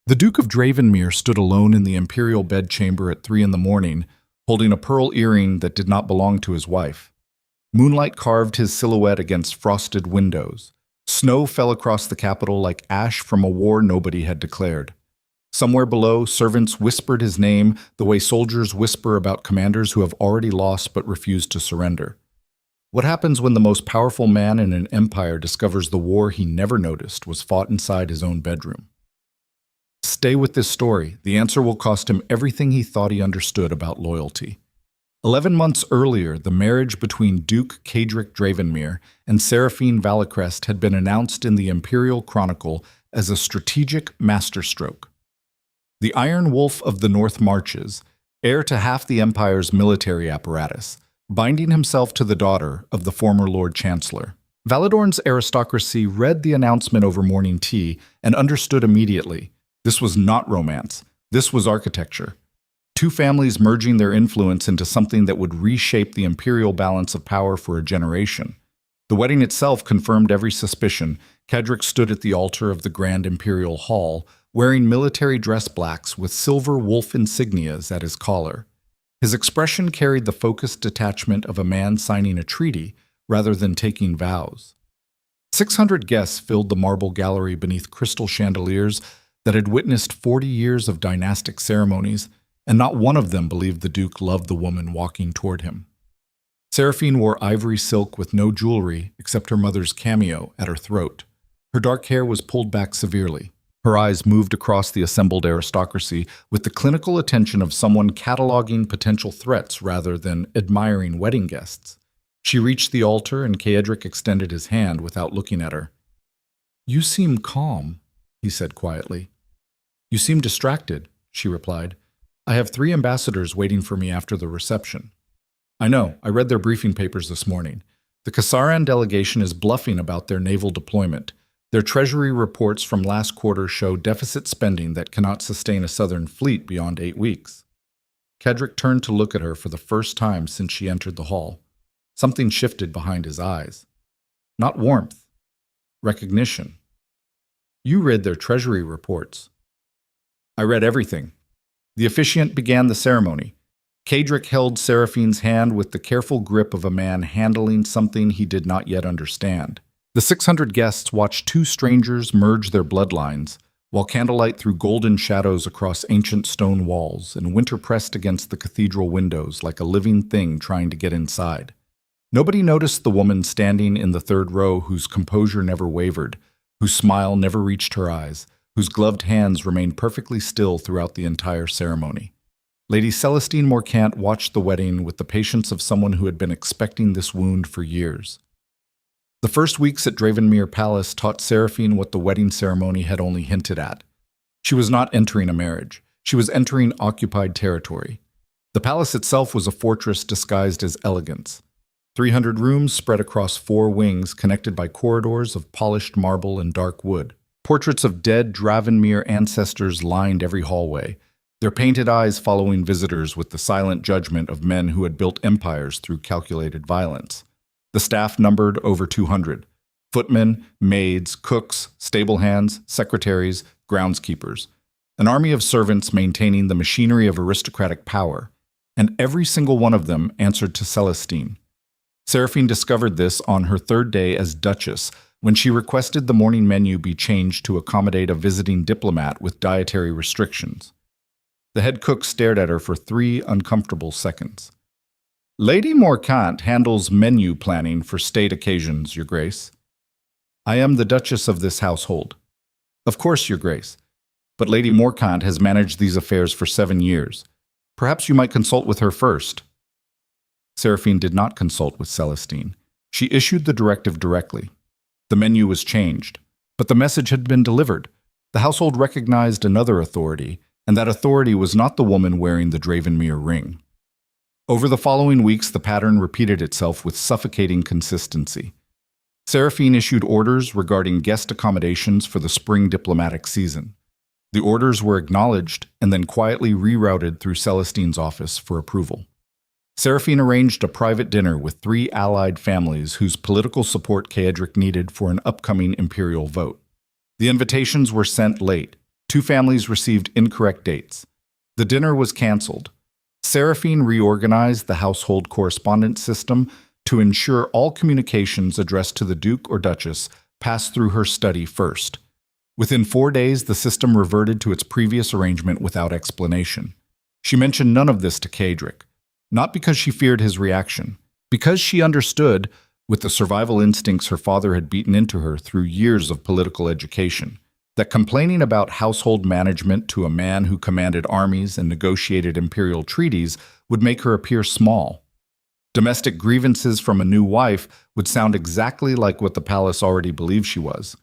The Duke of DravCô stood alone in the imperial bedchamber at 3 in the morning, holding a pearl earring that did not belong to his wife. Moonlight carved his silhouette against frosted windows. Snow fell across the capital like ash from a war nobody had declared. Somewhere below, servants whispered his name the way soldiers whisper about commanders who have already lost but refuse to surrender. What happens when the most powerful man in an empire discovers the war he never noticed was fought inside his own bedroom? Stay with this story. The answer will cost him everything he thought he understood about loyalty. 11 months earlier, the marriage between Duke Cedric DravCô and Seraphine Valicrest had been announced in the Imperial Chronicle as a strategic masterstroke. The Iron Wolf of the North marches, heir to half the Empire's military apparatus, binding himself to the daughter of the former Lord Chancellor. Valadorn's aristocracy read the announcement over morning tea and understood immediately. This was not romance. This was architecture. Two families merging their influence into something that would reshape the imperial balance of power for a generation. The wedding itself confirmed every suspicion. Cedric stood at the altar of the Grand Imperial Hall, wearing military dress blacks with silver wolf insignias at his collar. His expression carried the focused detachment of a man signing a treaty rather than taking vows. 600 guests filled the marble gallery beneath crystal chandeliers that had witnessed 40 years of dynastic ceremonies, and not one of them believed the Duke loved the woman walking toward him. Seraphine wore ivory silk with no jewelry except her mother's cameo at her throat. Her dark hair was pulled back severely. Her eyes moved across the assembled aristocracy with the clinical attention of someone cataloging potential threats rather than admiring wedding guests. She reached the altar and Cedric extended his hand without looking at her. "You seem calm," he said quietly. "You seem distracted," she replied. "I have 3 ambassadors waiting for me after the reception." "I know. I read their briefing papers this morning. The Kassaran delegation is bluffing about their naval deployment. Their treasury reports from last quarter show deficit spending that cannot sustain a southern fleet beyond 8 weeks. Cedric turned to look at her for the first time since she entered the hall. Something shifted behind his eyes. Not warmth. Recognition. "You read their treasury reports." "I read everything." The officiant began the ceremony. Cedric held Seraphine's hand with the careful grip of a man handling something he did not yet understand. The 600 guests watched 2 strangers merge their bloodlines, while candlelight threw golden shadows across ancient stone walls and winter pressed against the cathedral windows like a living thing trying to get inside. Nobody noticed the woman standing in the 3rd row whose composure never wavered, whose smile never reached her eyes, whose gloved hands remained perfectly still throughout the entire ceremony. Lady Celestine Morcant watched the wedding with the patience of someone who had been expecting this wound for years. The first weeks at DravCô Palace taught Seraphine what the wedding ceremony had only hinted at. She was not entering a marriage. She was entering occupied territory. The palace itself was a fortress disguised as elegance. 300 rooms spread across 4 wings connected by corridors of polished marble and dark wood. Portraits of dead DravCô ancestors lined every hallway, their painted eyes following visitors with the silent judgment of men who had built empires through calculated violence. The staff numbered over 200. Footmen, maids, cooks, stable hands, secretaries, groundskeepers. An army of servants maintaining the machinery of aristocratic power. And every single one of them answered to Celestine. Seraphine discovered this on her 3rd day as Duchess, when she requested the morning menu be changed to accommodate a visiting diplomat with dietary restrictions. The head cook stared at her for 3 uncomfortable seconds. "Lady Morcant handles menu planning for state occasions, Your Grace." "I am the Duchess of this household." "Of course, Your Grace. But Lady Morcant has managed these affairs for 7 years. Perhaps you might consult with her first." Seraphine did not consult with Celestine. She issued the directive directly. The menu was changed, but the message had been delivered. The household recognized another authority, and that authority was not the woman wearing the DravCô ring. Over the following weeks, the pattern repeated itself with suffocating consistency. Seraphine issued orders regarding guest accommodations for the spring diplomatic season. The orders were acknowledged and then quietly rerouted through Celestine's office for approval. Seraphine arranged a private dinner with 3 allied families whose political support Cedric needed for an upcoming imperial vote. The invitations were sent late. Two families received incorrect dates. The dinner was canceled. Seraphine reorganized the household correspondence system to ensure all communications addressed to the Duke or Duchess passed through her study first. Within 4 days, the system reverted to its previous arrangement without explanation. She mentioned none of this to Cedric, not because she feared his reaction, because she understood, with the survival instincts her father had beaten into her through years of political education, that complaining about household management to a man who commanded armies and negotiated imperial treaties would make her appear small. Domestic grievances from a new wife would sound exactly like what the palace already believed she was,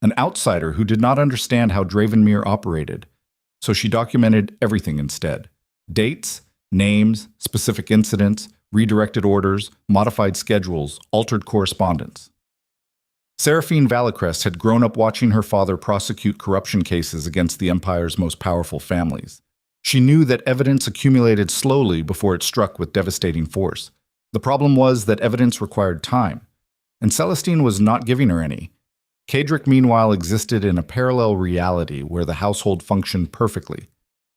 an outsider who did not understand how DravCô operated. So she documented everything instead: dates, names, specific incidents, redirected orders, modified schedules, altered correspondence. Seraphine Valicrest had grown up watching her father prosecute corruption cases against the empire's most powerful families. She knew that evidence accumulated slowly before it struck with devastating force. The problem was that evidence required time, and Celestine was not giving her any. Cedric, meanwhile, existed in a parallel reality where the household functioned perfectly.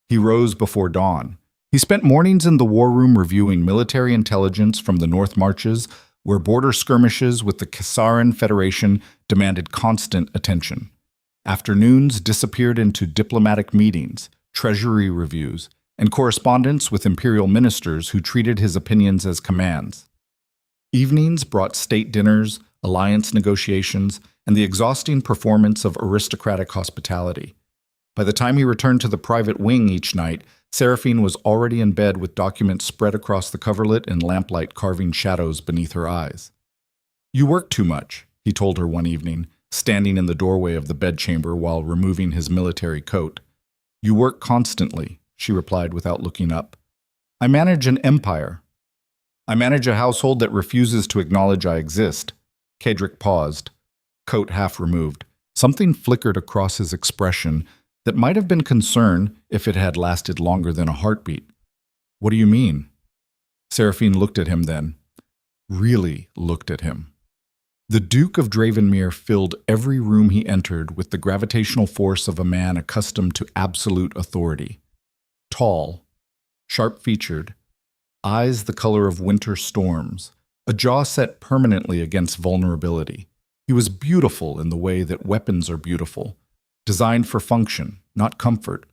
He rose before dawn. He spent mornings in the war room reviewing military intelligence from the North Marches, where border skirmishes with the Caesaran Federation demanded constant attention. Afternoons disappeared into diplomatic meetings, treasury reviews, and correspondence with imperial ministers who treated his opinions as commands. Evenings brought state dinners, alliance negotiations, and the exhausting performance of aristocratic hospitality. By the time he returned to the private wing each night, Seraphine was already in bed with documents spread across the coverlet and lamplight carving shadows beneath her eyes. "You work too much," he told her one evening, standing in the doorway of the bedchamber while removing his military coat. "You work constantly," she replied without looking up. "I manage an empire. I manage a household that refuses to acknowledge I exist." Cedric paused, coat half removed. Something flickered across his expression that might have been concern if it had lasted longer than a heartbeat. "What do you mean?" Seraphine looked at him then. Really looked at him. The Duke of DravCô filled every room he entered with the gravitational force of a man accustomed to absolute authority. Tall, sharp-featured, eyes the color of winter storms, a jaw set permanently against vulnerability. He was beautiful in the way that weapons are beautiful, designed for function, not comfort.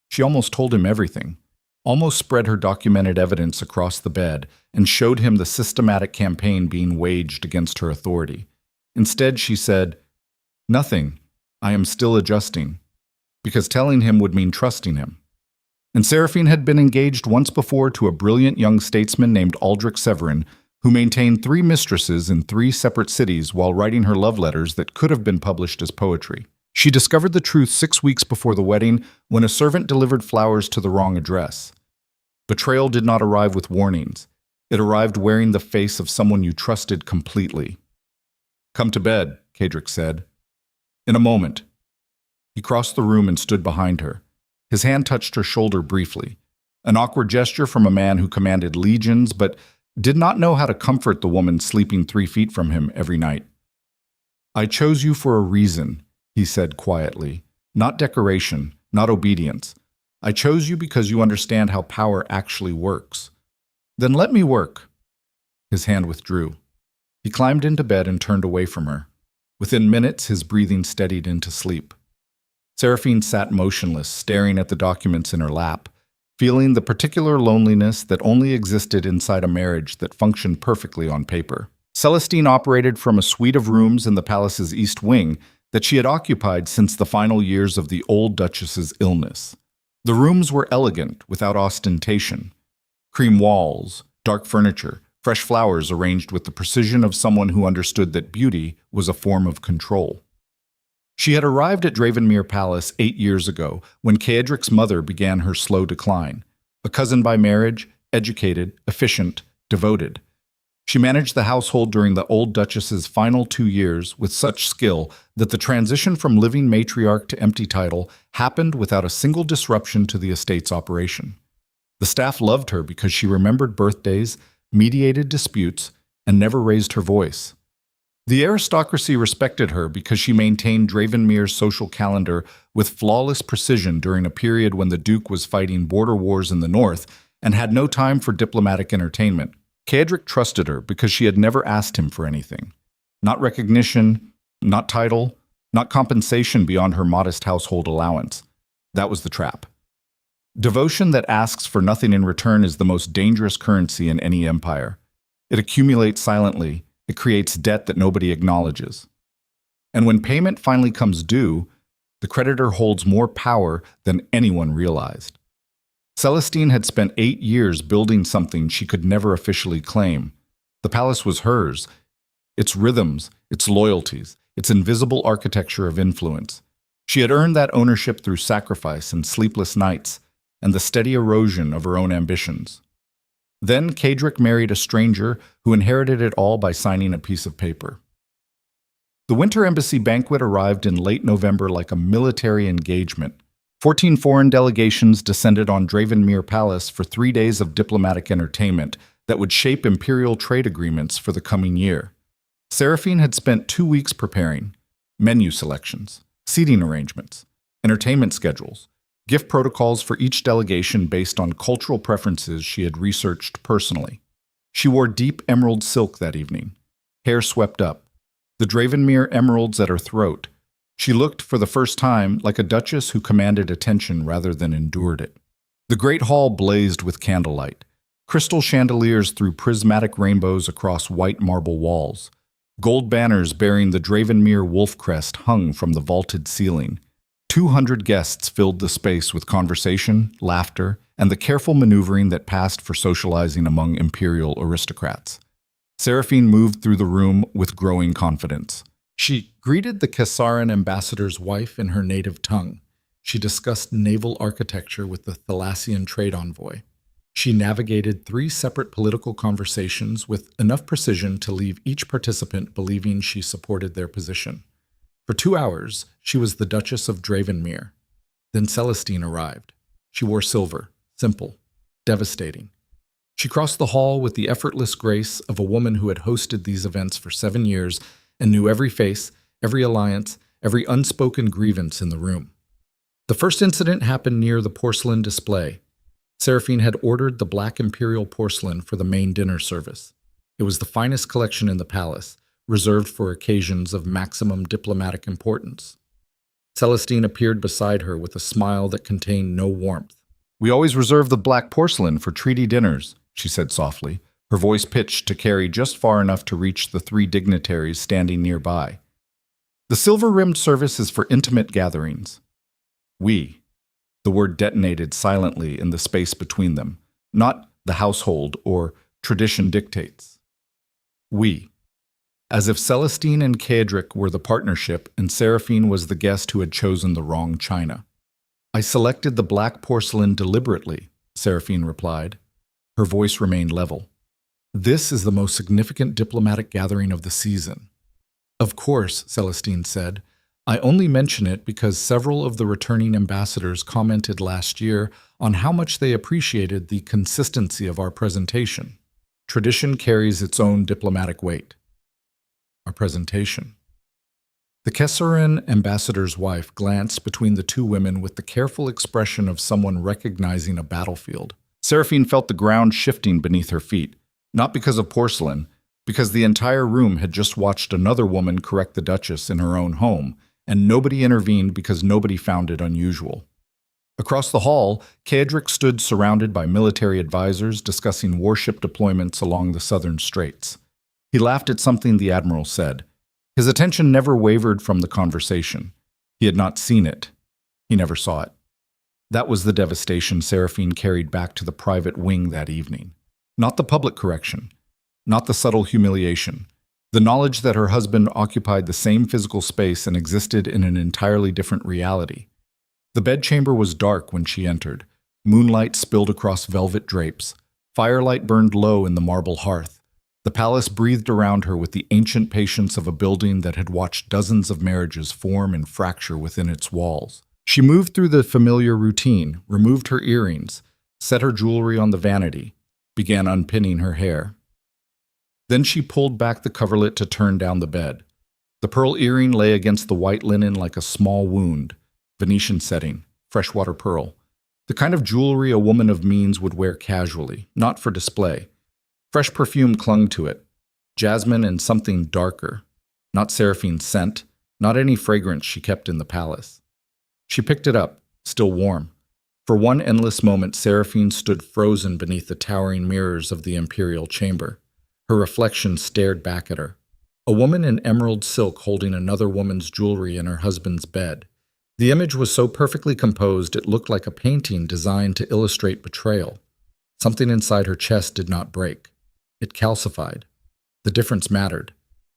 She almost told him everything, almost spread her documented evidence across the bed, and showed him the systematic campaign being waged against her authority. Instead, she said, "Nothing. I am still adjusting," because telling him would mean trusting him. And Seraphine had been engaged once before to a brilliant young statesman named Aldrich Severin, who maintained 3 mistresses in 3 separate cities while writing her love letters that could have been published as poetry. She discovered the truth 6 weeks before the wedding when a servant delivered flowers to the wrong address. Betrayal did not arrive with warnings. It arrived wearing the face of someone you trusted completely. "Come to bed," Cedric said. "In a moment." He crossed the room and stood behind her. His hand touched her shoulder briefly, an awkward gesture from a man who commanded legions but did not know how to comfort the woman sleeping 3 feet from him every night. "I chose you for a reason," he said quietly. "Not decoration, not obedience. I chose you because you understand how power actually works." "Then let me work." His hand withdrew. He climbed into bed and turned away from her. Within minutes, his breathing steadied into sleep. Seraphine sat motionless, staring at the documents in her lap, feeling the particular loneliness that only existed inside a marriage that functioned perfectly on paper. Celestine operated from a suite of rooms in the palace's east wing that she had occupied since the final years of the old Duchess's illness. The rooms were elegant, without ostentation. Cream walls, dark furniture, fresh flowers arranged with the precision of someone who understood that beauty was a form of control. She had arrived at DravCô Palace 8 years ago, when Cedric's mother began her slow decline. A cousin by marriage, educated, efficient, devoted. She managed the household during the old Duchess's final 2 years with such skill that the transition from living matriarch to empty title happened without a single disruption to the estate's operation. The staff loved her because she remembered birthdays, mediated disputes, and never raised her voice. The aristocracy respected her because she maintained DravCô's social calendar with flawless precision during a period when the Duke was fighting border wars in the north and had no time for diplomatic entertainment. Cédric trusted her because she had never asked him for anything. Not recognition, not title, not compensation beyond her modest household allowance. That was the trap. Devotion that asks for nothing in return is the most dangerous currency in any empire. It accumulates silently. It creates debt that nobody acknowledges. And when payment finally comes due, the creditor holds more power than anyone realized. Celestine had spent 8 years building something she could never officially claim. The palace was hers, its rhythms, its loyalties, its invisible architecture of influence. She had earned that ownership through sacrifice and sleepless nights, and the steady erosion of her own ambitions. Then Cédric married a stranger who inherited it all by signing a piece of paper. The Winter Embassy banquet arrived in late November like a military engagement. 14 foreign delegations descended on DravCô Palace for 3 days of diplomatic entertainment that would shape imperial trade agreements for the coming year. Séraphine had spent 2 weeks preparing menu selections, seating arrangements, entertainment schedules, gift protocols for each delegation based on cultural preferences she had researched personally. She wore deep emerald silk that evening, hair swept up, the DravCô emeralds at her throat. She looked, for the first time, like a duchess who commanded attention rather than endured it. The great hall blazed with candlelight. Crystal chandeliers threw prismatic rainbows across white marble walls. Gold banners bearing the DravCô wolf crest hung from the vaulted ceiling. 200 guests filled the space with conversation, laughter, and the careful maneuvering that passed for socializing among imperial aristocrats. Séraphine moved through the room with growing confidence. She greeted the Caesarean ambassador's wife in her native tongue. She discussed naval architecture with the Thalassian trade envoy. She navigated 3 separate political conversations with enough precision to leave each participant believing she supported their position. For 2 hours, she was the Duchess of DravCô. Then Celestine arrived. She wore silver, simple, devastating. She crossed the hall with the effortless grace of a woman who had hosted these events for 7 years and knew every face, every alliance, every unspoken grievance in the room. The first incident happened near the porcelain display. Séraphine had ordered the black imperial porcelain for the main dinner service. It was the finest collection in the palace, reserved for occasions of maximum diplomatic importance. Celestine appeared beside her with a smile that contained no warmth. "We always reserve the black porcelain for treaty dinners," she said softly, her voice pitched to carry just far enough to reach the 3 dignitaries standing nearby. "The silver-rimmed service is for intimate gatherings." "We." The word detonated silently in the space between them, not "the household" or "tradition dictates." "We." As if Celestine and Cédric were the partnership and Séraphine was the guest who had chosen the wrong china. "I selected the black porcelain deliberately," Séraphine replied. Her voice remained level. "This is the most significant diplomatic gathering of the season." "Of course," Celestine said. "I only mention it because several of the returning ambassadors commented last year on how much they appreciated the consistency of our presentation. Tradition carries its own diplomatic weight." Our presentation. The Caesarean ambassador's wife glanced between the 2 women with the careful expression of someone recognizing a battlefield. Séraphine felt the ground shifting beneath her feet, not because of porcelain, because the entire room had just watched another woman correct the Duchess in her own home, and nobody intervened because nobody found it unusual. Across the hall, Cédric stood surrounded by military advisors discussing warship deployments along the southern straits. He laughed at something the admiral said. His attention never wavered from the conversation. He had not seen it. He never saw it. That was the devastation Séraphine carried back to the private wing that evening. Not the public correction, not the subtle humiliation, the knowledge that her husband occupied the same physical space and existed in an entirely different reality. The bedchamber was dark when she entered. Moonlight spilled across velvet drapes. Firelight burned low in the marble hearth. The palace breathed around her with the ancient patience of a building that had watched dozens of marriages form and fracture within its walls. She moved through the familiar routine, removed her earrings, set her jewelry on the vanity, began unpinning her hair. Then she pulled back the coverlet to turn down the bed. The pearl earring lay against the white linen like a small wound. Venetian setting, freshwater pearl. The kind of jewelry a woman of means would wear casually, not for display. Fresh perfume clung to it. Jasmine and something darker. Not Seraphine's scent, not any fragrance she kept in the palace. She picked it up, still warm. For one endless moment, Seraphine stood frozen beneath the towering mirrors of the imperial chamber. Her reflection stared back at her. A woman in emerald silk holding another woman's jewelry in her husband's bed. The image was so perfectly composed it looked like a painting designed to illustrate betrayal. Something inside her chest did not break. It calcified. The difference mattered.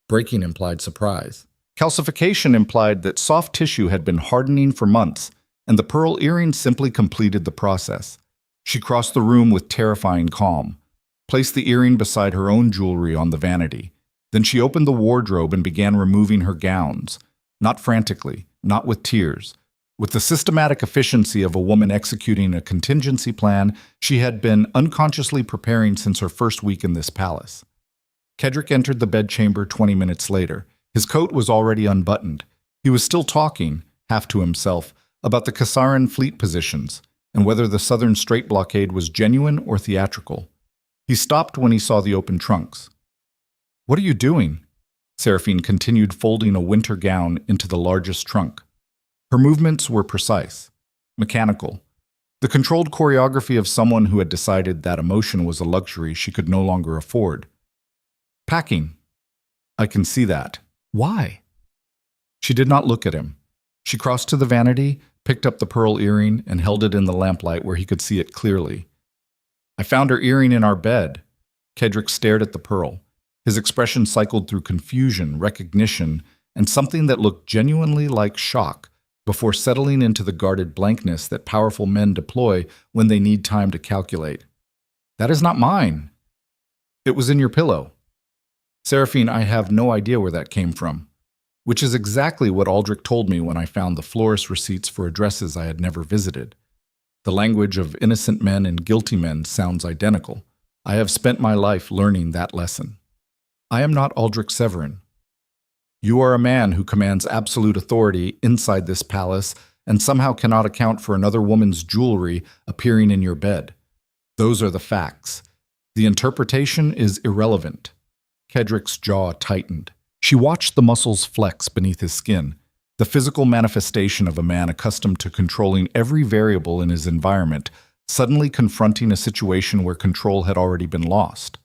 Breaking implied surprise. Calcification implied that soft tissue had been hardening for months, and the pearl earring simply completed the process. She crossed the room with terrifying calm, placed the earring beside her own jewelry on the vanity. Then she opened the wardrobe and began removing her gowns, not frantically, not with tears. With the systematic efficiency of a woman executing a contingency plan she had been unconsciously preparing since her first week in this palace. Cedric entered the bedchamber 20 minutes later. His coat was already unbuttoned. He was still talking, half to himself, about the Kassaran fleet positions and whether the Southern Strait blockade was genuine or theatrical. He stopped when he saw the open trunks. "What are you doing?" Seraphine continued folding a winter gown into the largest trunk. Her movements were precise, mechanical, the controlled choreography of someone who had decided that emotion was a luxury she could no longer afford. "Packing." "I can see that. Why?" She did not look at him. She crossed to the vanity, picked up the pearl earring, and held it in the lamplight where he could see it clearly. "I found her earring in our bed." Cedric stared at the pearl. His expression cycled through confusion, recognition, and something that looked genuinely like shock before settling into the guarded blankness that powerful men deploy when they need time to calculate. "That is not mine." "It was in your pillow." "Seraphine, I have no idea where that came from." Which is exactly what Aldrich told me when I found the florist receipts for addresses I had never visited. The language of innocent men and guilty men sounds identical. I have spent my life learning that lesson. I am not Aldrich Severin. You are a man who commands absolute authority inside this palace and somehow cannot account for another woman's jewelry appearing in your bed. Those are the facts. The interpretation is irrelevant. Cedric's jaw tightened. She watched the muscles flex beneath his skin, the physical manifestation of a man accustomed to controlling every variable in his environment, suddenly confronting a situation where control had already been lost.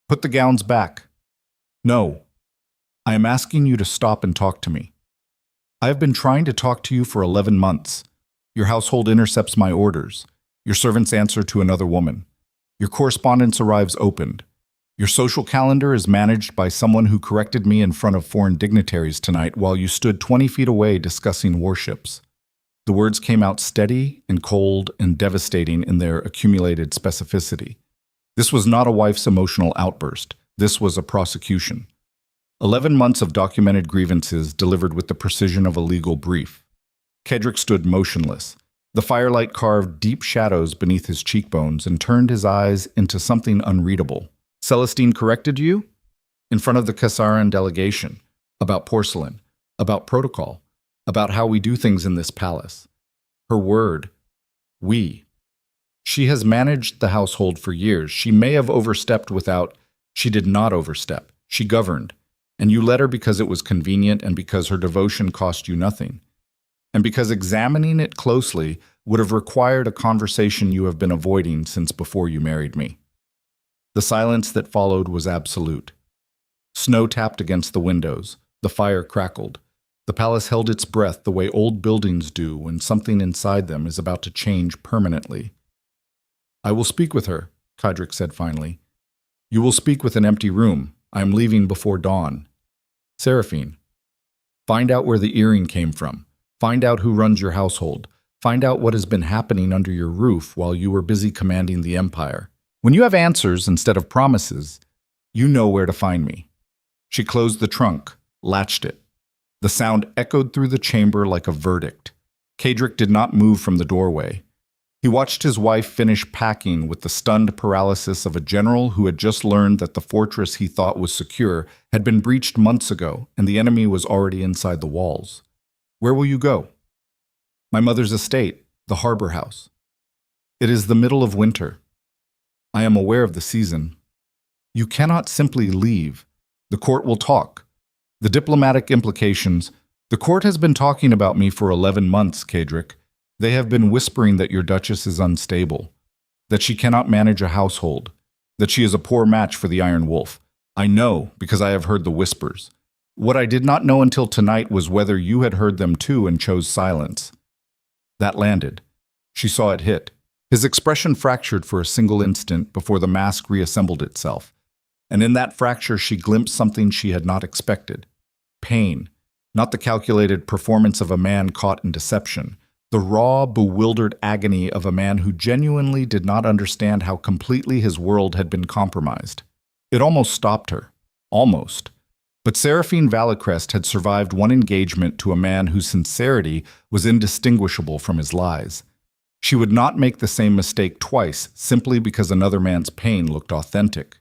"Put the gowns back." "No. I am asking you to stop and talk to me. I have been trying to talk to you for 11 months. Your household intercepts my orders. Your servants answer to another woman. Your correspondence arrives opened. Your social calendar is managed by someone who corrected me in front of foreign dignitaries tonight while you stood 20 feet away discussing warships." The words came out steady and cold and devastating in their accumulated specificity. This was not a wife's emotional outburst. This was a prosecution. 11 months of documented grievances delivered with the precision of a legal brief. Cedric stood motionless. The firelight carved deep shadows beneath his cheekbones and turned his eyes into something unreadable. "Celestine corrected you?" "In front of the Kassaran delegation. About porcelain. About protocol. About how we do things in this palace." Her word. "We." She has managed the household for years. She may have overstepped without... She did not overstep. She governed. And you let her because it was convenient and because her devotion cost you nothing. And because examining it closely would have required a conversation you have been avoiding since before you married me. The silence that followed was absolute. Snow tapped against the windows. The fire crackled. The palace held its breath the way old buildings do when something inside them is about to change permanently. "I will speak with her," Cedric said finally. "You will speak with an empty room. I am leaving before dawn." "Seraphine, find out where the earring came from. Find out who runs your household. Find out what has been happening under your roof while you were busy commanding the empire. When you have answers instead of promises, you know where to find me." She closed the trunk, latched it. The sound echoed through the chamber like a verdict. Cedric did not move from the doorway. He He watched his wife finish packing with the stunned paralysis of a general who had just learned that the fortress he thought was secure had been breached months ago and the enemy was already inside the walls. "Where will you go?" "My mother's estate, the harbor house." "It is the middle of winter." "I am aware of the season." "You cannot simply leave. The court will talk." "The diplomatic implications. The court has been talking about me for 11 months, Cedric. They have been whispering that your Duchess is unstable, that she cannot manage a household, that she is a poor match for the Iron Wolf. I know, because I have heard the whispers. What I did not know until tonight was whether you had heard them too and chose silence." That landed. She saw it hit. His expression fractured for a single instant before the mask reassembled itself. And in that fracture she glimpsed something she had not expected. Pain, not the calculated performance of a man caught in deception. The raw, bewildered agony of a man who genuinely did not understand how completely his world had been compromised. It almost stopped her. Almost. But Seraphine Valicrest had survived one engagement to a man whose sincerity was indistinguishable from his lies. She would not make the same mistake twice simply because another man's pain looked authentic.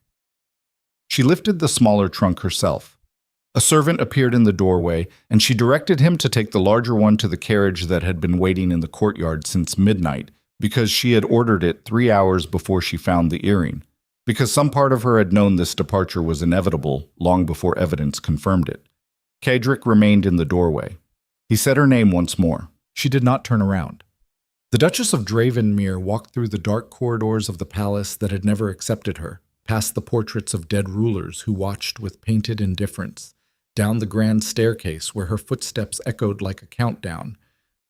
She lifted the smaller trunk herself. A servant appeared in the doorway, and she directed him to take the larger one to the carriage that had been waiting in the courtyard since midnight, because she had ordered it 3 hours before she found the earring, because some part of her had known this departure was inevitable long before evidence confirmed it. Cedric remained in the doorway. He said her name once more. She did not turn around. The Duchess of DravCô walked through the dark corridors of the palace that had never accepted her, past the portraits of dead rulers who watched with painted indifference, down the grand staircase where her footsteps echoed like a countdown,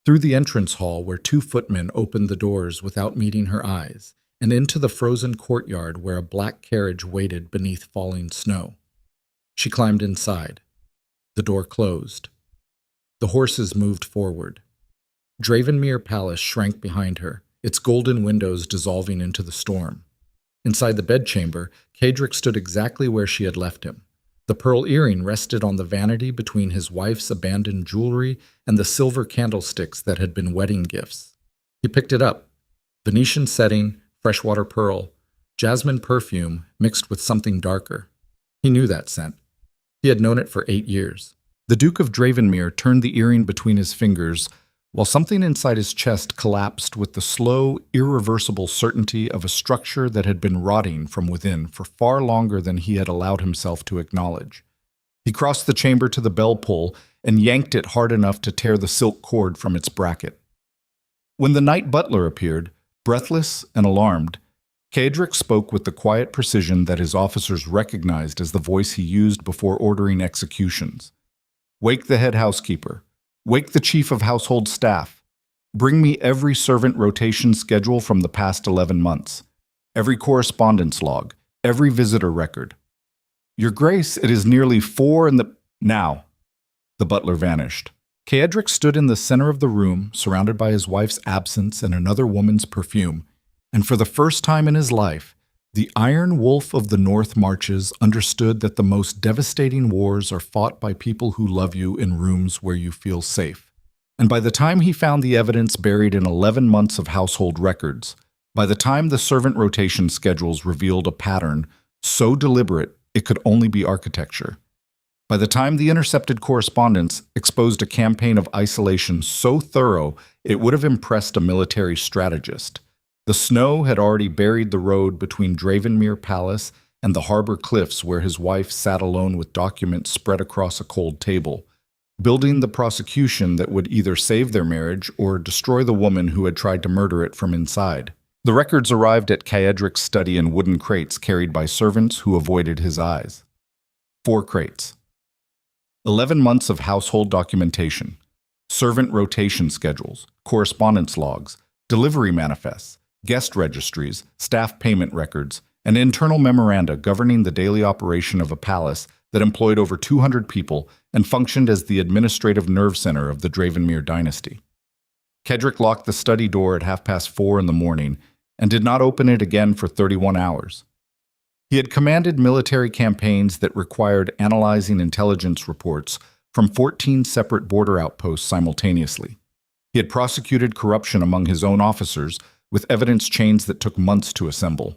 through the entrance hall where 2 footmen opened the doors without meeting her eyes, and into the frozen courtyard where a black carriage waited beneath falling snow. She climbed inside. The door closed. The horses moved forward. DravCô Palace shrank behind her, its golden windows dissolving into the storm. Inside the bedchamber, Cedric stood exactly where she had left him. The pearl earring rested on the vanity between his wife's abandoned jewelry and the silver candlesticks that had been wedding gifts. He picked it up. Venetian setting, freshwater pearl, jasmine perfume mixed with something darker. He knew that scent. He had known it for 8 years. The Duke of DravCô turned the earring between his fingers, while something inside his chest collapsed with the slow, irreversible certainty of a structure that had been rotting from within for far longer than he had allowed himself to acknowledge. He crossed the chamber to the bell pull and yanked it hard enough to tear the silk cord from its bracket. When the night butler appeared, breathless and alarmed, Cedric spoke with the quiet precision that his officers recognized as the voice he used before ordering executions. "Wake the head housekeeper. Wake the chief of household staff. Bring me every servant rotation schedule from the past 11 months. Every correspondence log. Every visitor record." "Your Grace, it is nearly 4 in the—" "Now." The butler vanished. Cedric stood in the center of the room, surrounded by his wife's absence and another woman's perfume, and for the first time in his life, the Iron Wolf of the North Marches understood that the most devastating wars are fought by people who love you in rooms where you feel safe. And by the time he found the evidence buried in 11 months of household records, by the time the servant rotation schedules revealed a pattern so deliberate it could only be architecture, by the time the intercepted correspondence exposed a campaign of isolation so thorough it would have impressed a military strategist, the snow had already buried the road between DravCô Palace and the harbor cliffs where his wife sat alone with documents spread across a cold table, building the prosecution that would either save their marriage or destroy the woman who had tried to murder it from inside. The records arrived at Cedric's study in wooden crates carried by servants who avoided his eyes. 4 crates. 11 months of household documentation, servant rotation schedules, correspondence logs, delivery manifests, guest registries, staff payment records, and internal memoranda governing the daily operation of a palace that employed over 200 people and functioned as the administrative nerve center of the DravCô dynasty. Cedric locked the study door at 4:30 in the morning and did not open it again for 31 hours. He had commanded military campaigns that required analyzing intelligence reports from 14 separate border outposts simultaneously. He had prosecuted corruption among his own officers, with evidence chains that took months to assemble.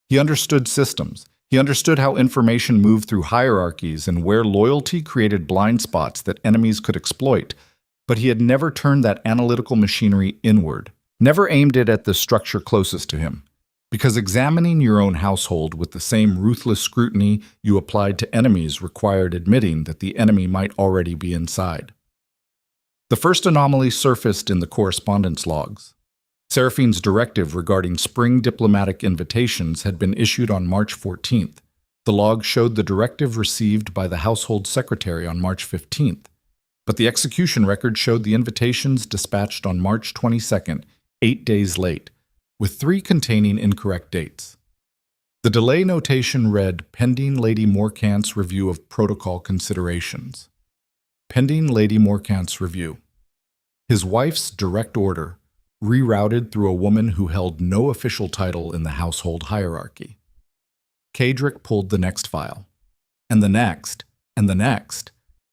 He understood systems. He understood how information moved through hierarchies and where loyalty created blind spots that enemies could exploit, but he had never turned that analytical machinery inward, never aimed it at the structure closest to him. Because examining your own household with the same ruthless scrutiny you applied to enemies required admitting that the enemy might already be inside. The first anomaly surfaced in the correspondence logs. Seraphine's directive regarding spring diplomatic invitations had been issued on March 14th. The log showed the directive received by the household secretary on March 15th, but the execution record showed the invitations dispatched on March 22nd, 8 days late, with 3 containing incorrect dates. The delay notation read, "Pending Lady Morcant's review of protocol considerations." Pending Lady Morcant's review. His wife's direct order, rerouted through a woman who held no official title in the household hierarchy. Kedrick pulled the next file. And the next, and the next.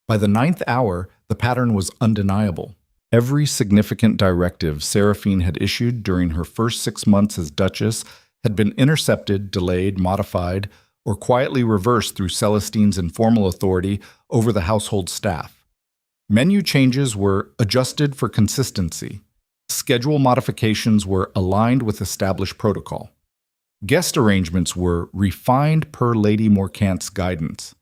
By the 9th hour, the pattern was undeniable. Every significant directive Seraphine had issued during her first 6 months as Duchess had been intercepted, delayed, modified, or quietly reversed through Celestine's informal authority over the household staff. Menu changes were adjusted for consistency. Schedule modifications were aligned with established protocol. Guest arrangements were refined per Lady Morcant's guidance.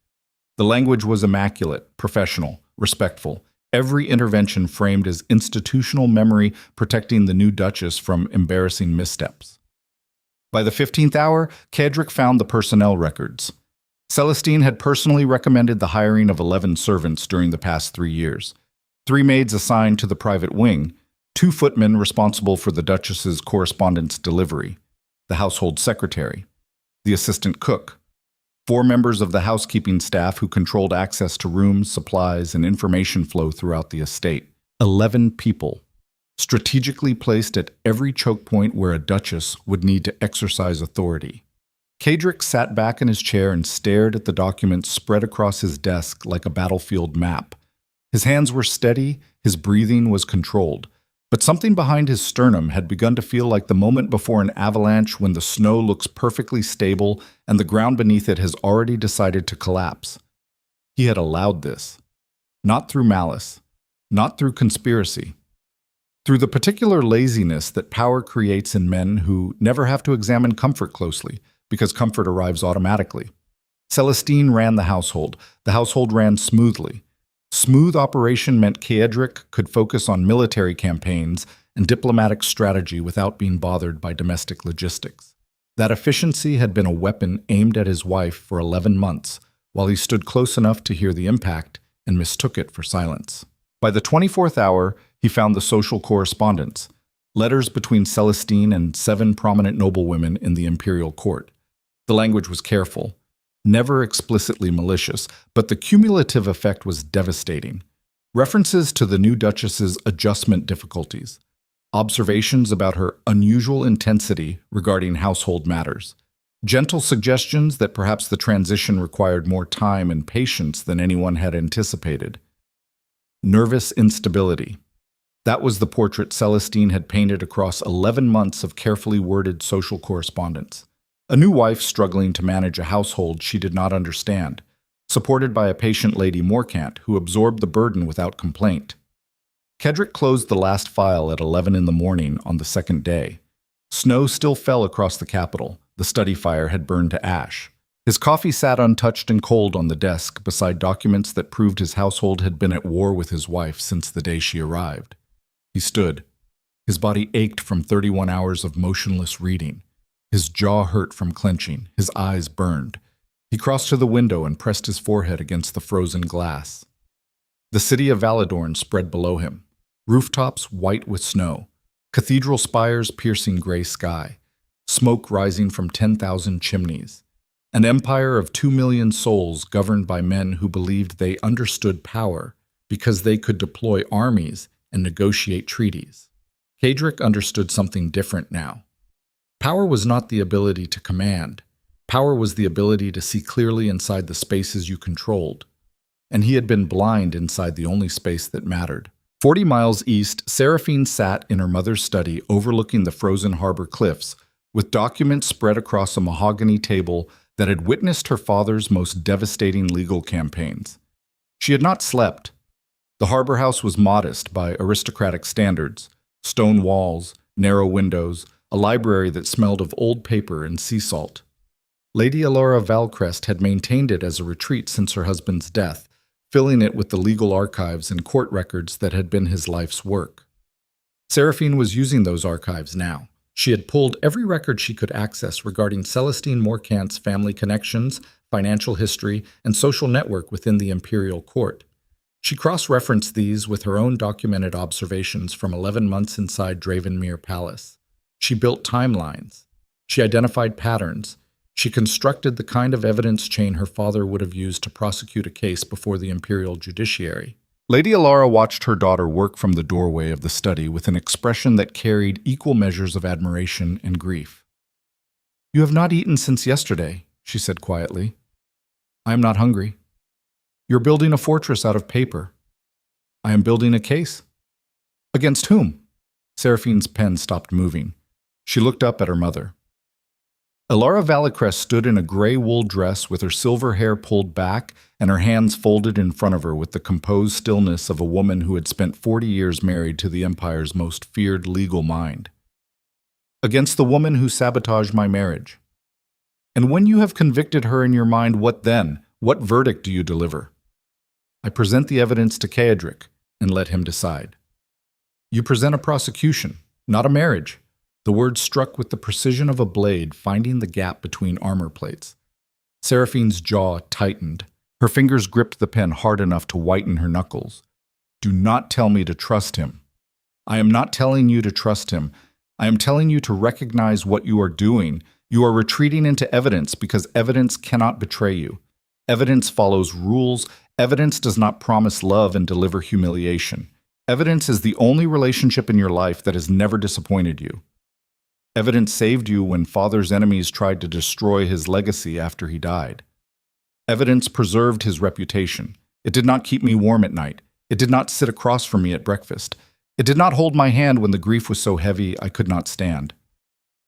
The language was immaculate, professional, respectful, every intervention framed as institutional memory protecting the new Duchess from embarrassing missteps. By the 15th hour, Kedrick found the personnel records. Celestine had personally recommended the hiring of 11 servants during the past 3 years. 3 maids assigned to the private wing, 2 footmen responsible for the Duchess's correspondence delivery, the household secretary, the assistant cook, 4 members of the housekeeping staff who controlled access to rooms, supplies, and information flow throughout the estate. 11 people, strategically placed at every choke point where a duchess would need to exercise authority. Kedrick sat back in his chair and stared at the documents spread across his desk like a battlefield map. His hands were steady, his breathing was controlled. But something behind his sternum had begun to feel like the moment before an avalanche when the snow looks perfectly stable and the ground beneath it has already decided to collapse. He had allowed this. Not through malice, not through conspiracy. Through the particular laziness that power creates in men who never have to examine comfort closely, because comfort arrives automatically. Celestine ran the household. The household ran smoothly. Smooth operation meant Kedrick could focus on military campaigns and diplomatic strategy without being bothered by domestic logistics. That efficiency had been a weapon aimed at his wife for 11 months, while he stood close enough to hear the impact and mistook it for silence. By the 24th hour, he found the social correspondence, letters between Celestine and 7 prominent noblewomen in the imperial court. The language was careful, never explicitly malicious, but the cumulative effect was devastating. References to the new Duchess's adjustment difficulties, observations about her unusual intensity regarding household matters, gentle suggestions that perhaps the transition required more time and patience than anyone had anticipated. Nervous instability. That was the portrait Celestine had painted across 11 months of carefully worded social correspondence. A new wife struggling to manage a household she did not understand, supported by a patient Lady Morcant who absorbed the burden without complaint. Kedrick closed the last file at 11 in the morning on the 2nd day. Snow still fell across the capital. The study fire had burned to ash. His coffee sat untouched and cold on the desk beside documents that proved his household had been at war with his wife since the day she arrived. He stood. His body ached from 31 hours of motionless reading. His jaw hurt from clenching, his eyes burned. He crossed to the window and pressed his forehead against the frozen glass. The city of Valadorn spread below him, rooftops white with snow, cathedral spires piercing gray sky, smoke rising from 10,000 chimneys, an empire of 2 million souls governed by men who believed they understood power because they could deploy armies and negotiate treaties. Kedrick understood something different now. Power was not the ability to command. Power was the ability to see clearly inside the spaces you controlled. And he had been blind inside the only space that mattered. 40 miles east, Seraphine sat in her mother's study overlooking the frozen harbor cliffs, with documents spread across a mahogany table that had witnessed her father's most devastating legal campaigns. She had not slept. The harbor house was modest by aristocratic standards: stone walls, narrow windows, a library that smelled of old paper and sea salt. Lady Elora Valcrest had maintained it as a retreat since her husband's death, filling it with the legal archives and court records that had been his life's work. Seraphine was using those archives now. She had pulled every record she could access regarding Celestine Morcant's family connections, financial history, and social network within the imperial court. She cross-referenced these with her own documented observations from 11 months inside Dravenmere Palace. She built timelines. She identified patterns. She constructed the kind of evidence chain her father would have used to prosecute a case before the imperial judiciary. Lady Elara watched her daughter work from the doorway of the study with an expression that carried equal measures of admiration and grief. "You have not eaten since yesterday," she said quietly. "I am not hungry." "You're building a fortress out of paper." "I am building a case." "Against whom?" Seraphine's pen stopped moving. She looked up at her mother. Elara Valacrest stood in a gray wool dress with her silver hair pulled back and her hands folded in front of her with the composed stillness of a woman who had spent 40 years married to the Empire's most feared legal mind. "Against the woman who sabotaged my marriage." "And when you have convicted her in your mind, what then? What verdict do you deliver?" "I present the evidence to Caedric and let him decide." "You present a prosecution, not a marriage." The word struck with the precision of a blade finding the gap between armor plates. Seraphine's jaw tightened. Her fingers gripped the pen hard enough to whiten her knuckles. "Do not tell me to trust him." "I am not telling you to trust him. I am telling you to recognize what you are doing. You are retreating into evidence because evidence cannot betray you. Evidence follows rules. Evidence does not promise love and deliver humiliation. Evidence is the only relationship in your life that has never disappointed you. Evidence saved you when father's enemies tried to destroy his legacy after he died. Evidence preserved his reputation. It did not keep me warm at night. It did not sit across from me at breakfast. It did not hold my hand when the grief was so heavy I could not stand."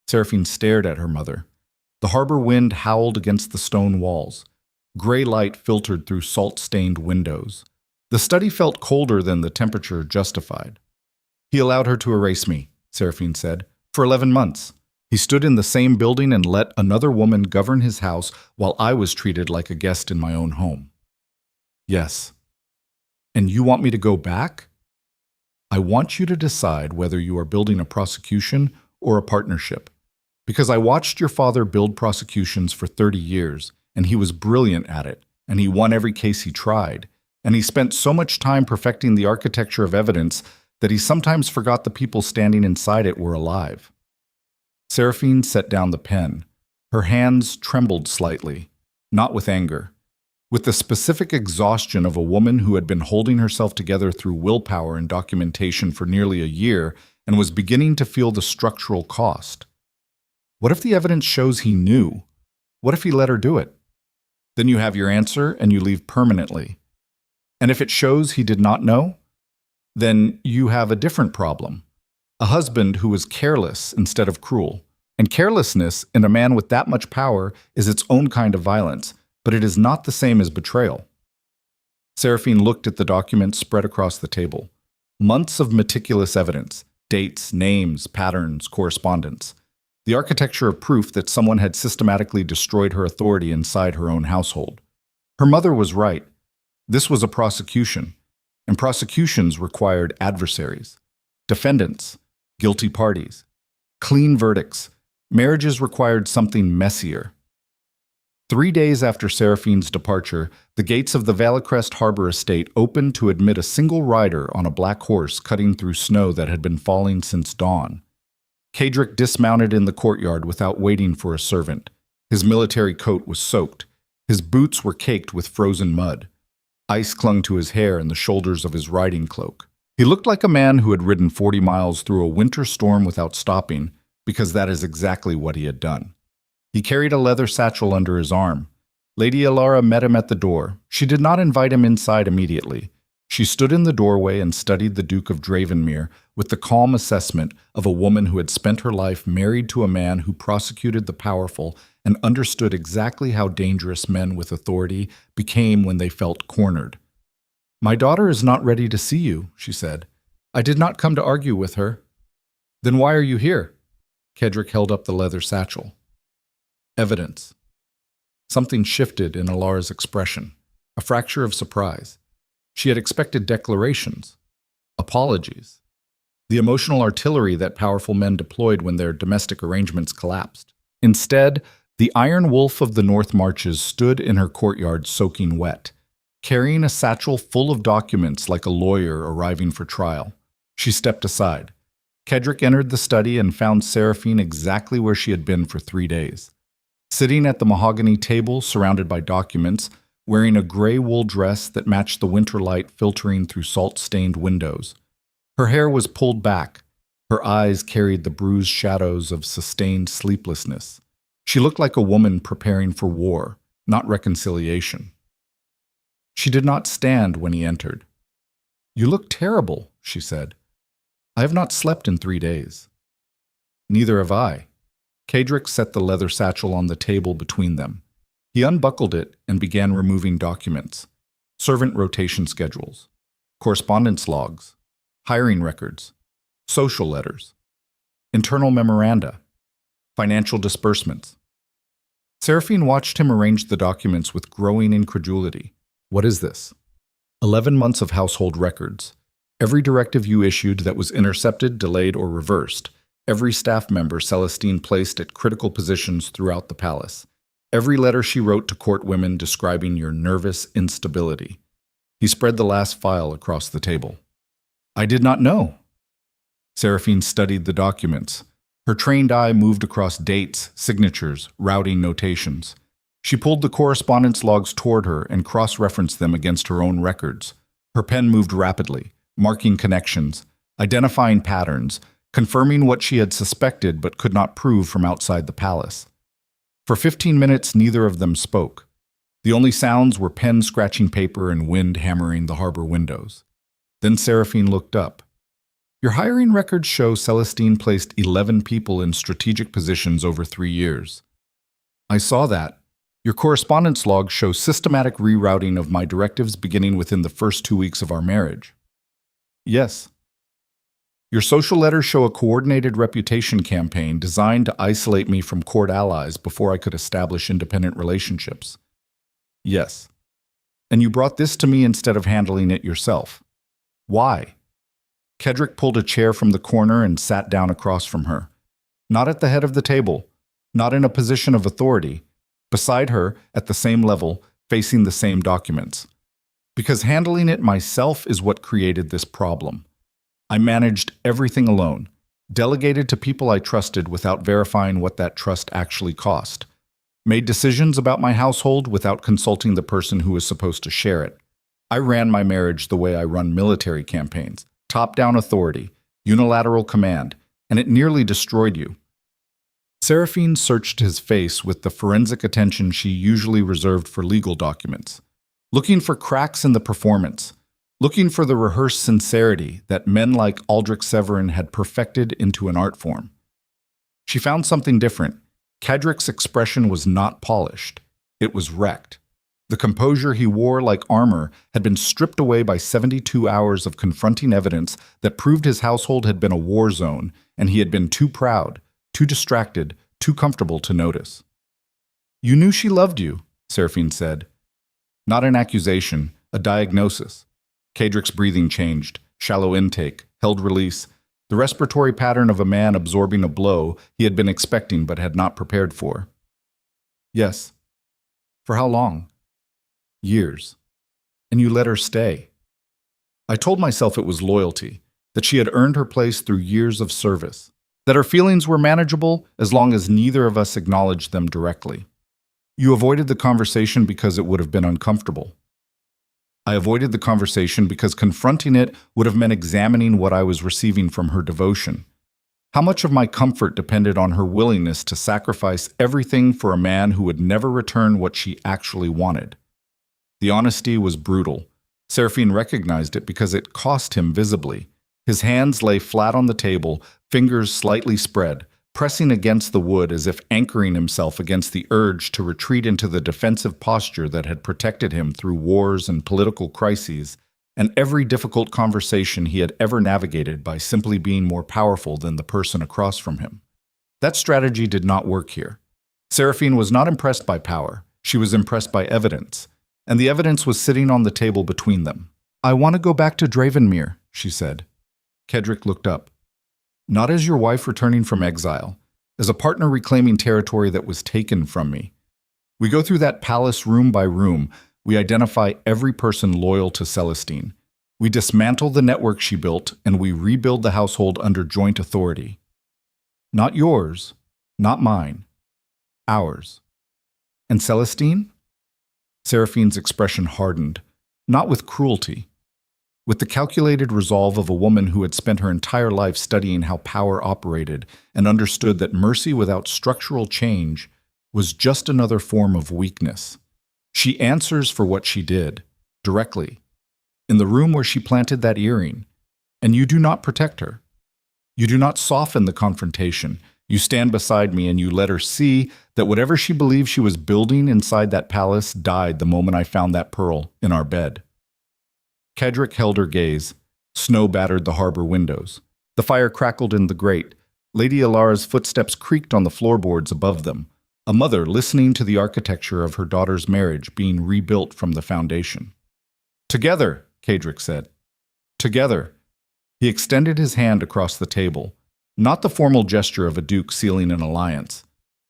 Seraphine stared at her mother. The harbor wind howled against the stone walls. Gray light filtered through salt-stained windows. The study felt colder than the temperature justified. "He allowed her to erase me," Seraphine said. "For 11 months. He stood in the same building and let another woman govern his house while I was treated like a guest in my own home." "Yes." "And you want me to go back?" "I want you to decide whether you are building a prosecution or a partnership. Because I watched your father build prosecutions for 30 years, and he was brilliant at it, and he won every case he tried, and he spent so much time perfecting the architecture of evidence that he sometimes forgot the people standing inside it were alive." Seraphine set down the pen. Her hands trembled slightly, not with anger, with the specific exhaustion of a woman who had been holding herself together through willpower and documentation for nearly a year and was beginning to feel the structural cost. What if the evidence shows he knew? What if he let her do it? Then you have your answer and you leave permanently. And if it shows he did not know? Then you have a different problem. A husband who was careless instead of cruel. And carelessness in a man with that much power is its own kind of violence, but it is not the same as betrayal. Seraphine looked at the documents spread across the table. Months of meticulous evidence, dates, names, patterns, correspondence. The architecture of proof that someone had systematically destroyed her authority inside her own household. Her mother was right. This was a prosecution. And prosecutions required adversaries, defendants, guilty parties, clean verdicts. Marriages required something messier. 3 days after Seraphine's departure, the gates of the Valacrest Harbor Estate opened to admit a single rider on a black horse cutting through snow that had been falling since dawn. Caedric dismounted in the courtyard without waiting for a servant. His military coat was soaked. His boots were caked with frozen mud. Ice clung to his hair and the shoulders of his riding cloak. He looked like a man who had ridden 40 miles through a winter storm without stopping, because that is exactly what he had done. He carried a leather satchel under his arm. Lady Elara met him at the door. She did not invite him inside immediately. She stood in the doorway and studied the Duke of DravCô with the calm assessment of a woman who had spent her life married to a man who prosecuted the powerful and understood exactly how dangerous men with authority became when they felt cornered. "My daughter is not ready to see you," she said. "I did not come to argue with her." "Then why are you here?" Kedrick held up the leather satchel. Evidence. Something shifted in Alara's expression, a fracture of surprise. She had expected declarations, apologies, the emotional artillery that powerful men deployed when their domestic arrangements collapsed. Instead, the Iron Wolf of the North Marches stood in her courtyard soaking wet, carrying a satchel full of documents like a lawyer arriving for trial. She stepped aside. Kedrick entered the study and found Seraphine exactly where she had been for 3 days. Sitting at the mahogany table surrounded by documents, wearing a gray wool dress that matched the winter light filtering through salt-stained windows. Her hair was pulled back. Her eyes carried the bruised shadows of sustained sleeplessness. She looked like a woman preparing for war, not reconciliation. She did not stand when he entered. "You look terrible," she said. "I have not slept in 3 days." "Neither have I." Kedrick set the leather satchel on the table between them. He unbuckled it and began removing documents, servant rotation schedules, correspondence logs, hiring records, social letters, internal memoranda, financial disbursements. Seraphine watched him arrange the documents with growing incredulity. "What is this?" 11 months of household records. Every directive you issued that was intercepted, delayed, or reversed. Every staff member Celestine placed at critical positions throughout the palace. Every letter she wrote to court women describing your nervous instability. He spread the last file across the table. "I did not know." Seraphine studied the documents. Her trained eye moved across dates, signatures, routing notations. She pulled the correspondence logs toward her and cross-referenced them against her own records. Her pen moved rapidly, marking connections, identifying patterns, confirming what she had suspected but could not prove from outside the palace. For 15 minutes, neither of them spoke. The only sounds were pen scratching paper and wind hammering the harbor windows. Then Seraphine looked up. "Your hiring records show Celestine placed 11 people in strategic positions over 3 years." "I saw that. Your correspondence logs show systematic rerouting of my directives beginning within the first 2 weeks of our marriage." "Yes." "Your social letters show a coordinated reputation campaign designed to isolate me from court allies before I could establish independent relationships." "Yes." "And you brought this to me instead of handling it yourself. Why?" Kedrick pulled a chair from the corner and sat down across from her. Not at the head of the table, not in a position of authority. Beside her, at the same level, facing the same documents. "Because handling it myself is what created this problem. I managed everything alone, delegated to people I trusted without verifying what that trust actually cost, made decisions about my household without consulting the person who was supposed to share it. I ran my marriage the way I run military campaigns, top-down authority, unilateral command, and it nearly destroyed you." Seraphine searched his face with the forensic attention she usually reserved for legal documents, looking for cracks in the performance, looking for the rehearsed sincerity that men like Aldrich Severin had perfected into an art form. She found something different. Kedrick's expression was not polished. It was wrecked. The composure he wore like armor had been stripped away by 72 hours of confronting evidence that proved his household had been a war zone, and he had been too proud, too distracted, too comfortable to notice. "You knew she loved you," Seraphine said. Not an accusation, a diagnosis. Kedrick's breathing changed, shallow intake, held release, the respiratory pattern of a man absorbing a blow he had been expecting but had not prepared for. "Yes." "For how long?" "Years." "And you let her stay." "I told myself it was loyalty, that she had earned her place through years of service, that her feelings were manageable as long as neither of us acknowledged them directly." "You avoided the conversation because it would have been uncomfortable." "I avoided the conversation because confronting it would have meant examining what I was receiving from her devotion. How much of my comfort depended on her willingness to sacrifice everything for a man who would never return what she actually wanted. The honesty was brutal. Seraphine recognized it because it cost him visibly. His hands lay flat on the table, fingers slightly spread, pressing against the wood as if anchoring himself against the urge to retreat into the defensive posture that had protected him through wars and political crises, and every difficult conversation he had ever navigated by simply being more powerful than the person across from him. That strategy did not work here. Seraphine was not impressed by power. She was impressed by evidence, and the evidence was sitting on the table between them. "I want to go back to DravCô," she said. Kedrick looked up. "Not as your wife returning from exile, as a partner reclaiming territory that was taken from me. We go through that palace room by room. We identify every person loyal to Celestine. We dismantle the network she built, and we rebuild the household under joint authority. Not yours, not mine, ours. And Celestine?" Seraphine's expression hardened, not with cruelty, with the calculated resolve of a woman who had spent her entire life studying how power operated and understood that mercy without structural change was just another form of weakness. She answers for what she did, directly, in the room where she planted that earring, and you do not protect her. You do not soften the confrontation. You stand beside me and you let her see that whatever she believed she was building inside that palace died the moment I found that pearl in our bed. Kedrick held her gaze. Snow battered the harbor windows. The fire crackled in the grate. Lady Alara's footsteps creaked on the floorboards above them, a mother listening to the architecture of her daughter's marriage being rebuilt from the foundation. "Together," Kedrick said. "Together." He extended his hand across the table, not the formal gesture of a duke sealing an alliance.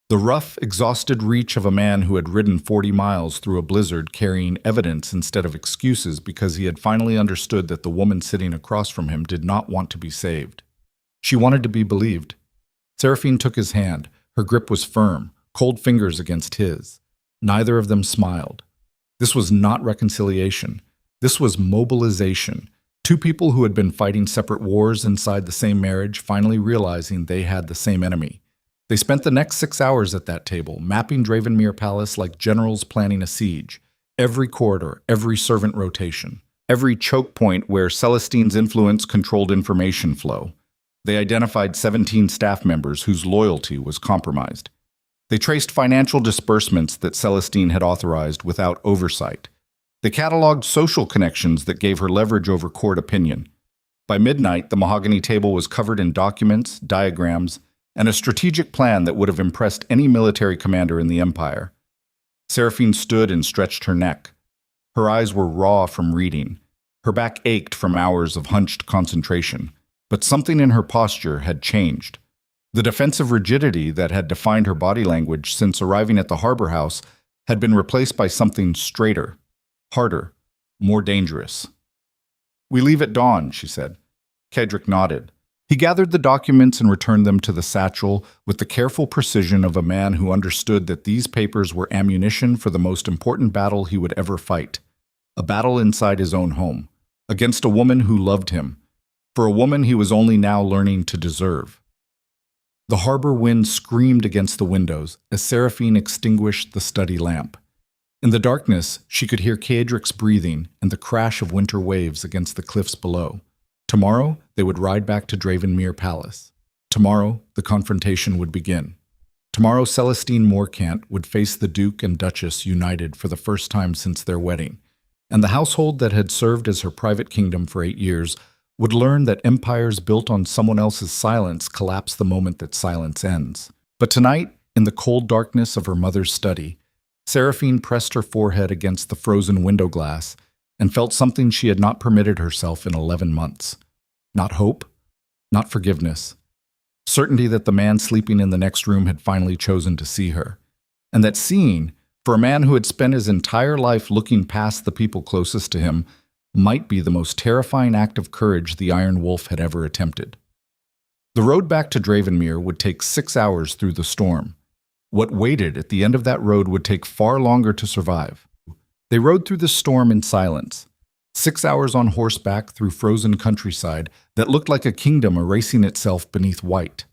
The rough, exhausted reach of a man who had ridden 40 miles through a blizzard carrying evidence instead of excuses because he had finally understood that the woman sitting across from him did not want to be saved. She wanted to be believed. Seraphine took his hand. Her grip was firm, cold fingers against his. Neither of them smiled. This was not reconciliation. This was mobilization. Two people who had been fighting separate wars inside the same marriage finally realizing they had the same enemy. They spent the next 6 hours at that table, mapping DravCô Palace like generals planning a siege. Every corridor, every servant rotation, every choke point where Celestine's influence controlled information flow. They identified 17 staff members whose loyalty was compromised. They traced financial disbursements that Celestine had authorized without oversight. They cataloged social connections that gave her leverage over court opinion. By midnight, the mahogany table was covered in documents, diagrams, and a strategic plan that would have impressed any military commander in the empire. Seraphine stood and stretched her neck. Her eyes were raw from reading. Her back ached from hours of hunched concentration. But something in her posture had changed. The defensive rigidity that had defined her body language since arriving at the harbor house had been replaced by something straighter, harder, more dangerous. "We leave at dawn," she said. Kedrick nodded. He gathered the documents and returned them to the satchel with the careful precision of a man who understood that these papers were ammunition for the most important battle he would ever fight, a battle inside his own home, against a woman who loved him, for a woman he was only now learning to deserve. The harbor wind screamed against the windows as Seraphine extinguished the study lamp. In the darkness, she could hear Kedrick's breathing and the crash of winter waves against the cliffs below. Tomorrow, they would ride back to DravCô Palace. Tomorrow, the confrontation would begin. Tomorrow, Celestine Morcant would face the Duke and Duchess united for the first time since their wedding, and the household that had served as her private kingdom for 8 years would learn that empires built on someone else's silence collapse the moment that silence ends. But tonight, in the cold darkness of her mother's study, Seraphine pressed her forehead against the frozen window glass and felt something she had not permitted herself in 11 months. Not hope, not forgiveness. Certainty that the man sleeping in the next room had finally chosen to see her. And that seeing, for a man who had spent his entire life looking past the people closest to him, might be the most terrifying act of courage the Iron Wolf had ever attempted. The road back to DravCô would take 6 hours through the storm. What waited at the end of that road would take far longer to survive. They rode through the storm in silence, 6 hours on horseback through frozen countryside that looked like a kingdom erasing itself beneath white.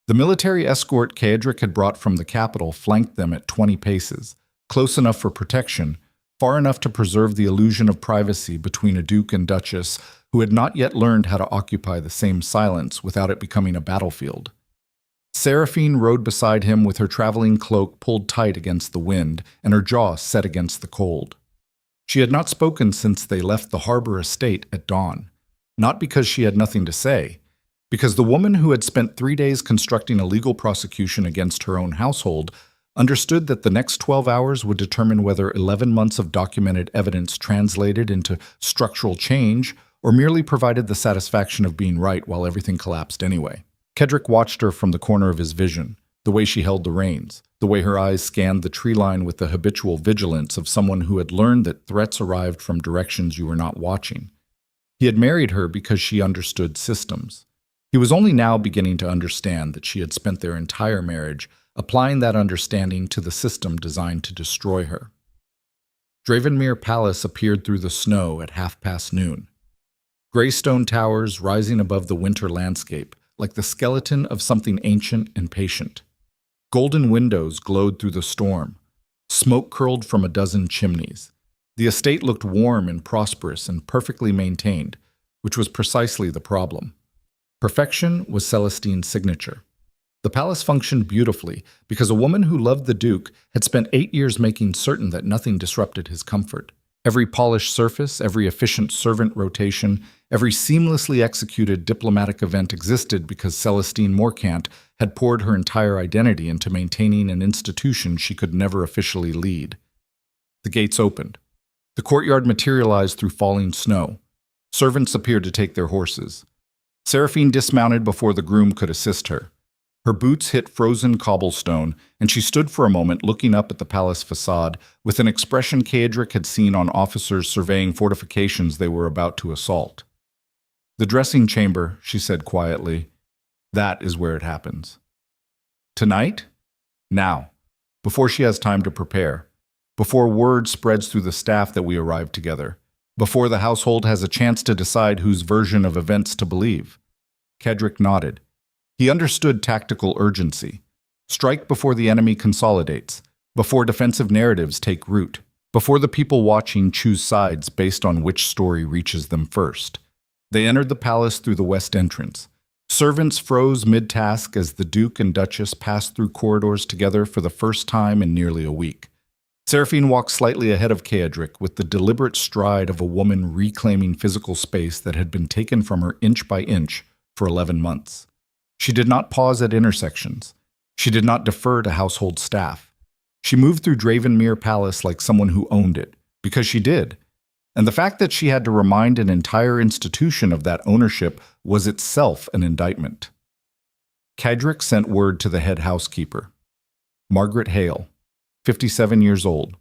The military escort Kedrick had brought from the capital flanked them at 20 paces, close enough for protection, far enough to preserve the illusion of privacy between a duke and duchess who had not yet learned how to occupy the same silence without it becoming a battlefield. Seraphine rode beside him with her traveling cloak pulled tight against the wind and her jaw set against the cold. She had not spoken since they left the harbor estate at dawn, not because she had nothing to say, because the woman who had spent 3 days constructing a legal prosecution against her own household understood that the next 12 hours would determine whether 11 months of documented evidence translated into structural change or merely provided the satisfaction of being right while everything collapsed anyway. Kedrick watched her from the corner of his vision, the way she held the reins, the way her eyes scanned the tree line with the habitual vigilance of someone who had learned that threats arrived from directions you were not watching. He had married her because she understood systems. He was only now beginning to understand that she had spent their entire marriage applying that understanding to the system designed to destroy her. DravCô's Palace appeared through the snow at noon. Gray stone towers rising above the winter landscape, like the skeleton of something ancient and patient. Golden windows glowed through the storm. Smoke curled from a dozen chimneys. The estate looked warm and prosperous and perfectly maintained, which was precisely the problem. Perfection was Celestine's signature. The palace functioned beautifully because a woman who loved the Duke had spent 8 years making certain that nothing disrupted his comfort. Every polished surface, every efficient servant rotation, every seamlessly executed diplomatic event existed because Celestine Morcant had poured her entire identity into maintaining an institution she could never officially lead. The gates opened. The courtyard materialized through falling snow. Servants appeared to take their horses. Seraphine dismounted before the groom could assist her. Her boots hit frozen cobblestone, and she stood for a moment looking up at the palace facade with an expression Kedrick had seen on officers surveying fortifications they were about to assault. "The dressing chamber," she said quietly. "That is where it happens." "Tonight?" "Now, before she has time to prepare, before word spreads through the staff that we arrived together, before the household has a chance to decide whose version of events to believe." Kedrick nodded. He understood tactical urgency. Strike before the enemy consolidates, before defensive narratives take root, before the people watching choose sides based on which story reaches them first. They entered the palace through the west entrance. Servants froze mid-task as the Duke and Duchess passed through corridors together for the first time in nearly a week. Seraphine walked slightly ahead of Kedrick with the deliberate stride of a woman reclaiming physical space that had been taken from her inch by inch for 11 months. She did not pause at intersections. She did not defer to household staff. She moved through DravCô's Palace like someone who owned it, because she did. And the fact that she had to remind an entire institution of that ownership was itself an indictment. Kedrick sent word to the head housekeeper. Margaret Hale, 57 years old,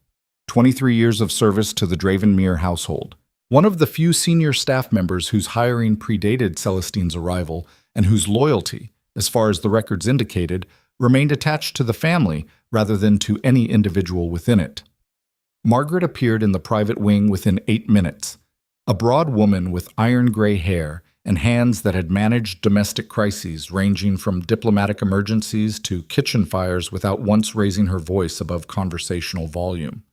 23 years of service to the DravCô household. One of the few senior staff members whose hiring predated Celestine's arrival and whose loyalty, as far as the records indicated, remained attached to the family rather than to any individual within it. Margaret appeared in the private wing within 8 minutes, a broad woman with iron-gray hair and hands that had managed domestic crises ranging from diplomatic emergencies to kitchen fires without once raising her voice above conversational volume.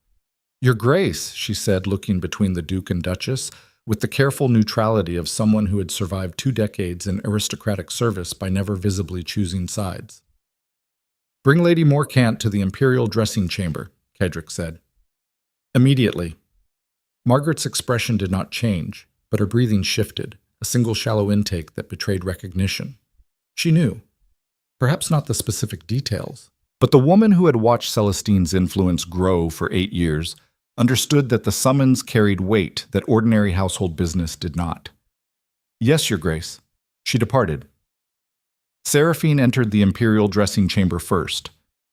"Your Grace," she said, looking between the Duke and Duchess, with the careful neutrality of someone who had survived 2 decades in aristocratic service by never visibly choosing sides. "Bring Lady Morcant to the imperial dressing chamber," Kedrick said. "Immediately." Margaret's expression did not change, but her breathing shifted, a single shallow intake that betrayed recognition. She knew. Perhaps not the specific details, but the woman who had watched Celestine's influence grow for 8 years understood that the summons carried weight that ordinary household business did not. "Yes, Your Grace." She departed. Seraphine entered the imperial dressing chamber first,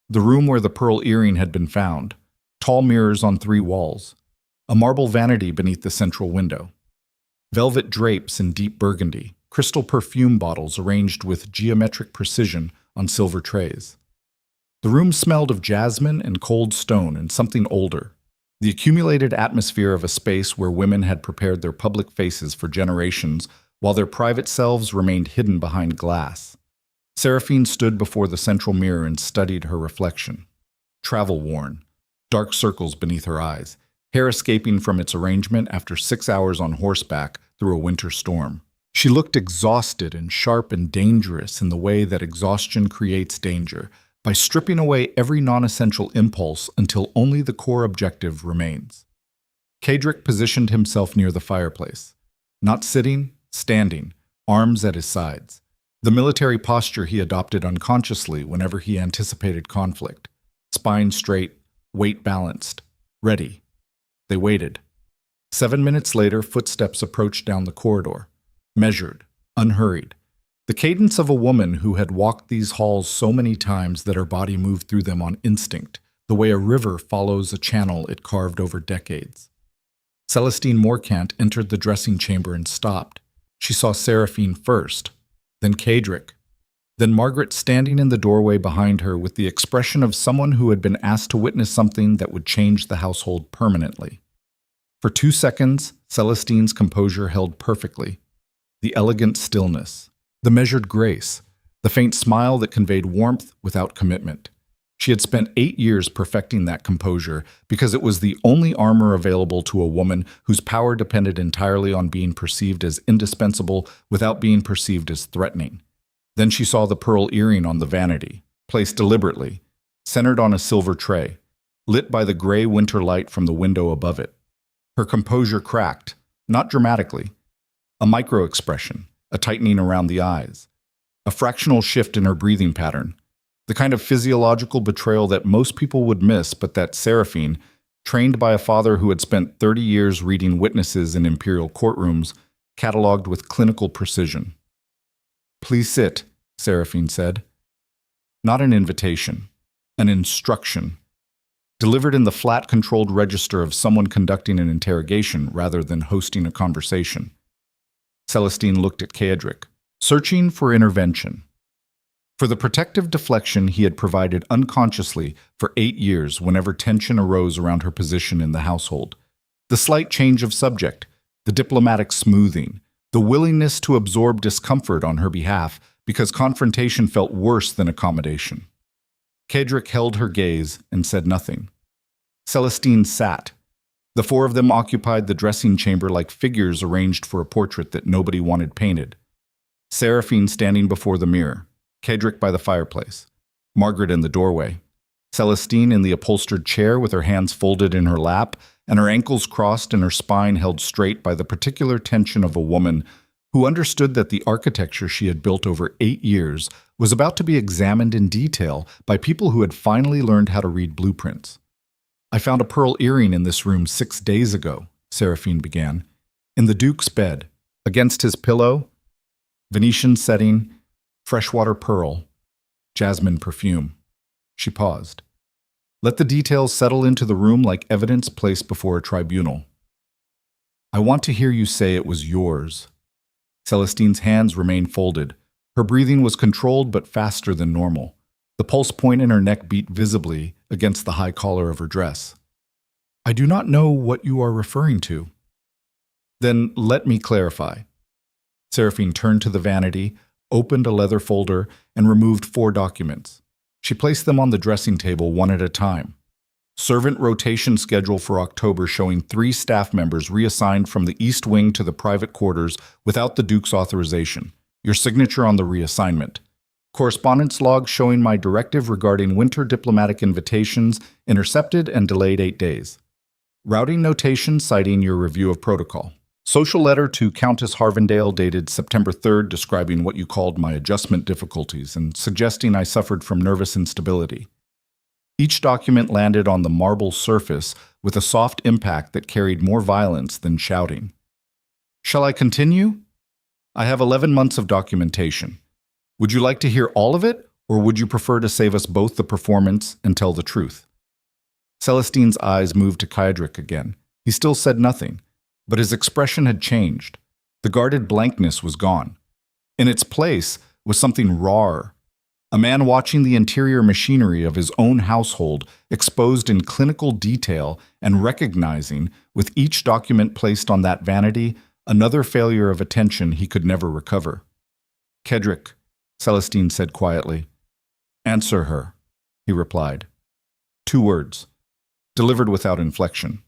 the room where the pearl earring had been found, tall mirrors on 3 walls, a marble vanity beneath the central window, velvet drapes in deep burgundy, crystal perfume bottles arranged with geometric precision on silver trays. The room smelled of jasmine and cold stone and something older, the accumulated atmosphere of a space where women had prepared their public faces for generations while their private selves remained hidden behind glass. Seraphine stood before the central mirror and studied her reflection. Travel-worn, dark circles beneath her eyes, hair escaping from its arrangement after 6 hours on horseback through a winter storm. She looked exhausted and sharp and dangerous in the way that exhaustion creates danger, by stripping away every non-essential impulse until only the core objective remains. Cedric positioned himself near the fireplace. Not sitting, standing, arms at his sides. The military posture he adopted unconsciously whenever he anticipated conflict. Spine straight, weight balanced, ready. They waited. 7 minutes later, footsteps approached down the corridor. Measured, unhurried. The cadence of a woman who had walked these halls so many times that her body moved through them on instinct, the way a river follows a channel it carved over decades. Celestine Morcant entered the dressing chamber and stopped. She saw Seraphine first, then Cedric, then Margaret standing in the doorway behind her with the expression of someone who had been asked to witness something that would change the household permanently. For 2 seconds, Celestine's composure held perfectly. The elegant stillness, the measured grace, the faint smile that conveyed warmth without commitment. She had spent 8 years perfecting that composure because it was the only armor available to a woman whose power depended entirely on being perceived as indispensable without being perceived as threatening. Then she saw the pearl earring on the vanity, placed deliberately, centered on a silver tray, lit by the gray winter light from the window above it. Her composure cracked, not dramatically. A micro-expression, a tightening around the eyes, a fractional shift in her breathing pattern, the kind of physiological betrayal that most people would miss, but that Seraphine, trained by a father who had spent 30 years reading witnesses in imperial courtrooms, cataloged with clinical precision. "Please sit," Seraphine said. Not an invitation, an instruction, delivered in the flat, controlled register of someone conducting an interrogation rather than hosting a conversation. Celestine looked at Cedric, searching for intervention. For the protective deflection he had provided unconsciously for 8 years whenever tension arose around her position in the household. The slight change of subject, the diplomatic smoothing, the willingness to absorb discomfort on her behalf because confrontation felt worse than accommodation. Cedric held her gaze and said nothing. Celestine sat. The 4 of them occupied the dressing chamber like figures arranged for a portrait that nobody wanted painted. Seraphine standing before the mirror, Cedric by the fireplace, Margaret in the doorway, Celestine in the upholstered chair with her hands folded in her lap and her ankles crossed and her spine held straight by the particular tension of a woman who understood that the architecture she had built over 8 years was about to be examined in detail by people who had finally learned how to read blueprints. "I found a pearl earring in this room 6 days ago," Seraphine began, "in the Duke's bed, against his pillow, Venetian setting, freshwater pearl, jasmine perfume." She paused. "Let the details settle into the room like evidence placed before a tribunal. I want to hear you say it was yours." Celestine's hands remained folded. Her breathing was controlled but faster than normal. The pulse point in her neck beat visibly against the high collar of her dress. "I do not know what you are referring to." "Then let me clarify." Seraphine turned to the vanity, opened a leather folder, and removed 4 documents. She placed them on the dressing table one at a time. Servant rotation schedule for October showing 3 staff members reassigned from the East Wing to the private quarters without the Duke's authorization. Your signature on the reassignment. Correspondence log showing my directive regarding winter diplomatic invitations intercepted and delayed 8 days. Routing notation citing your review of protocol. Social letter to Countess Harvendale dated September 3rd describing what you called my adjustment difficulties and suggesting I suffered from nervous instability. Each document landed on the marble surface with a soft impact that carried more violence than shouting. Shall I continue? I have 11 months of documentation. Would you like to hear all of it, or would you prefer to save us both the performance and tell the truth? Celestine's eyes moved to Cedric again. He still said nothing, but his expression had changed. The guarded blankness was gone. In its place was something rawer. A man watching the interior machinery of his own household exposed in clinical detail and recognizing, with each document placed on that vanity, another failure of attention he could never recover. Cedric, Celestine said quietly. Answer her, he replied. 2 words, delivered without inflection,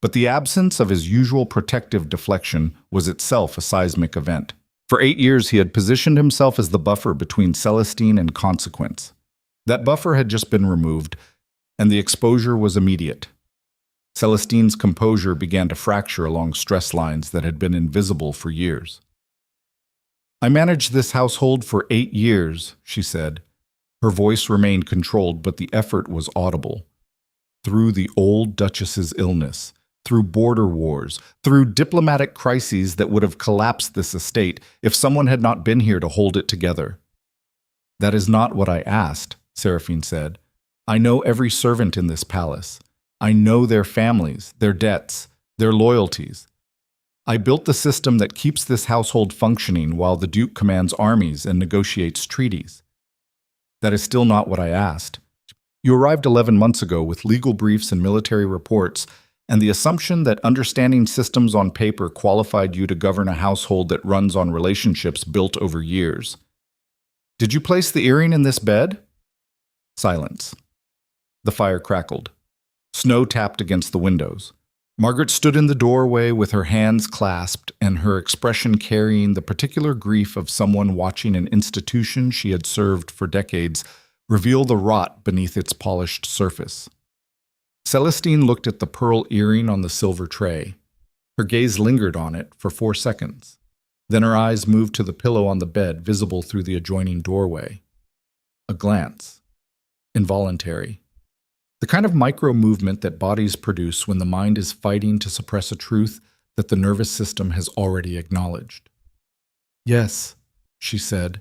But the absence of his usual protective deflection was itself a seismic event. For 8 years, he had positioned himself as the buffer between Celestine and consequence. That buffer had just been removed, and the exposure was immediate. Celestine's composure began to fracture along stress lines that had been invisible for years. "I managed this household for 8 years," she said. Her voice remained controlled, but the effort was audible. Through the old Duchess's illness, through border wars, through diplomatic crises that would have collapsed this estate if someone had not been here to hold it together. "That is not what I asked," Seraphine said. "I know every servant in this palace. I know their families, their debts, their loyalties. I built the system that keeps this household functioning while the Duke commands armies and negotiates treaties. That is still not what I asked. You arrived 11 months ago with legal briefs and military reports, and the assumption that understanding systems on paper qualified you to govern a household that runs on relationships built over years. Did you place the earring in this bed?" Silence. The fire crackled. Snow tapped against the windows. Margaret stood in the doorway with her hands clasped and her expression carrying the particular grief of someone watching an institution she had served for decades reveal the rot beneath its polished surface. Celestine looked at the pearl earring on the silver tray. Her gaze lingered on it for 4 seconds. Then her eyes moved to the pillow on the bed, visible through the adjoining doorway. A glance. Involuntary. The kind of micro-movement that bodies produce when the mind is fighting to suppress a truth that the nervous system has already acknowledged. "Yes," she said.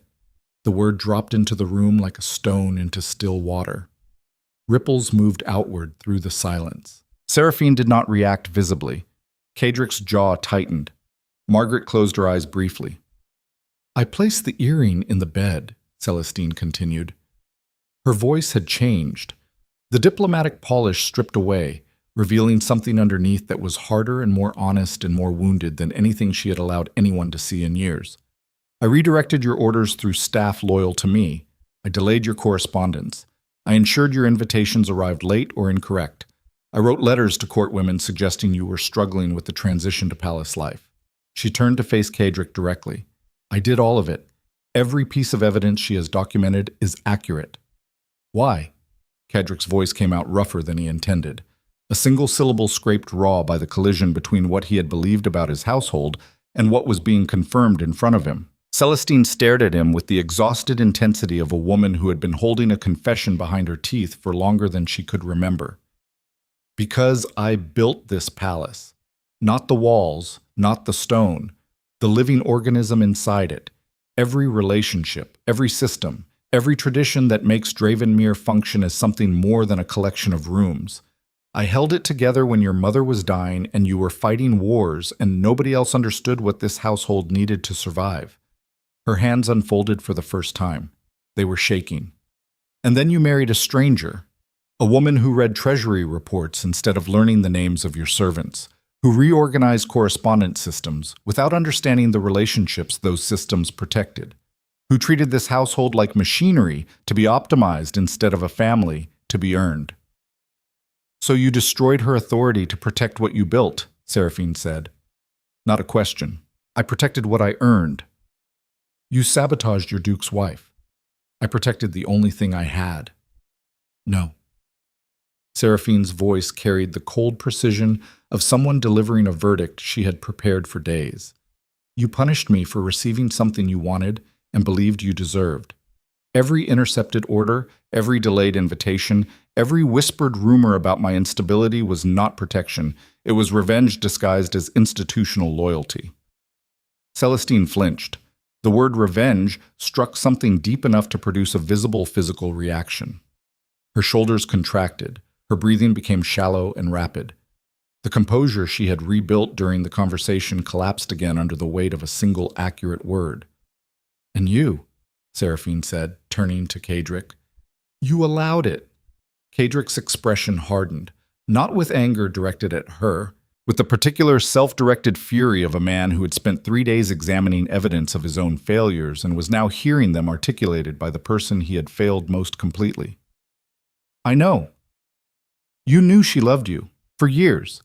The word dropped into the room like a stone into still water. Ripples moved outward through the silence. Seraphine did not react visibly. Cadric's jaw tightened. Margaret closed her eyes briefly. "I placed the earring in the bed," Celestine continued. Her voice had changed. The diplomatic polish stripped away, revealing something underneath that was harder and more honest and more wounded than anything she had allowed anyone to see in years. "I redirected your orders through staff loyal to me. I delayed your correspondence. I ensured your invitations arrived late or incorrect. I wrote letters to court women suggesting you were struggling with the transition to palace life." She turned to face Cadric directly. "I did all of it. Every piece of evidence she has documented is accurate." "Why?" Cadric's voice came out rougher than he intended. A single syllable scraped raw by the collision between what he had believed about his household and what was being confirmed in front of him. Celestine stared at him with the exhausted intensity of a woman who had been holding a confession behind her teeth for longer than she could remember. "Because I built this palace. Not the walls, not the stone, the living organism inside it. Every relationship, every system, every tradition that makes DravCô function as something more than a collection of rooms. I held it together when your mother was dying and you were fighting wars and nobody else understood what this household needed to survive." Her hands unfolded for the first time. They were shaking. "And then you married a stranger, a woman who read treasury reports instead of learning the names of your servants, who reorganized correspondence systems without understanding the relationships those systems protected, who treated this household like machinery to be optimized instead of a family to be earned." "So you destroyed her authority to protect what you built," Seraphine said. "Not a question. I protected what I earned." "You sabotaged your Duke's wife." "I protected the only thing I had." "No." Seraphine's voice carried the cold precision of someone delivering a verdict she had prepared for days. "You punished me for receiving something you wanted and believed you deserved. Every intercepted order, every delayed invitation, every whispered rumor about my instability was not protection. It was revenge disguised as institutional loyalty." Celestine flinched. The word revenge struck something deep enough to produce a visible physical reaction. Her shoulders contracted. Her breathing became shallow and rapid. The composure she had rebuilt during the conversation collapsed again under the weight of a single accurate word. "And you," Seraphine said, turning to Cadric. "You allowed it." Cadric's expression hardened, not with anger directed at her, with the particular self-directed fury of a man who had spent 3 days examining evidence of his own failures and was now hearing them articulated by the person he had failed most completely. "I know. You knew she loved you, for years.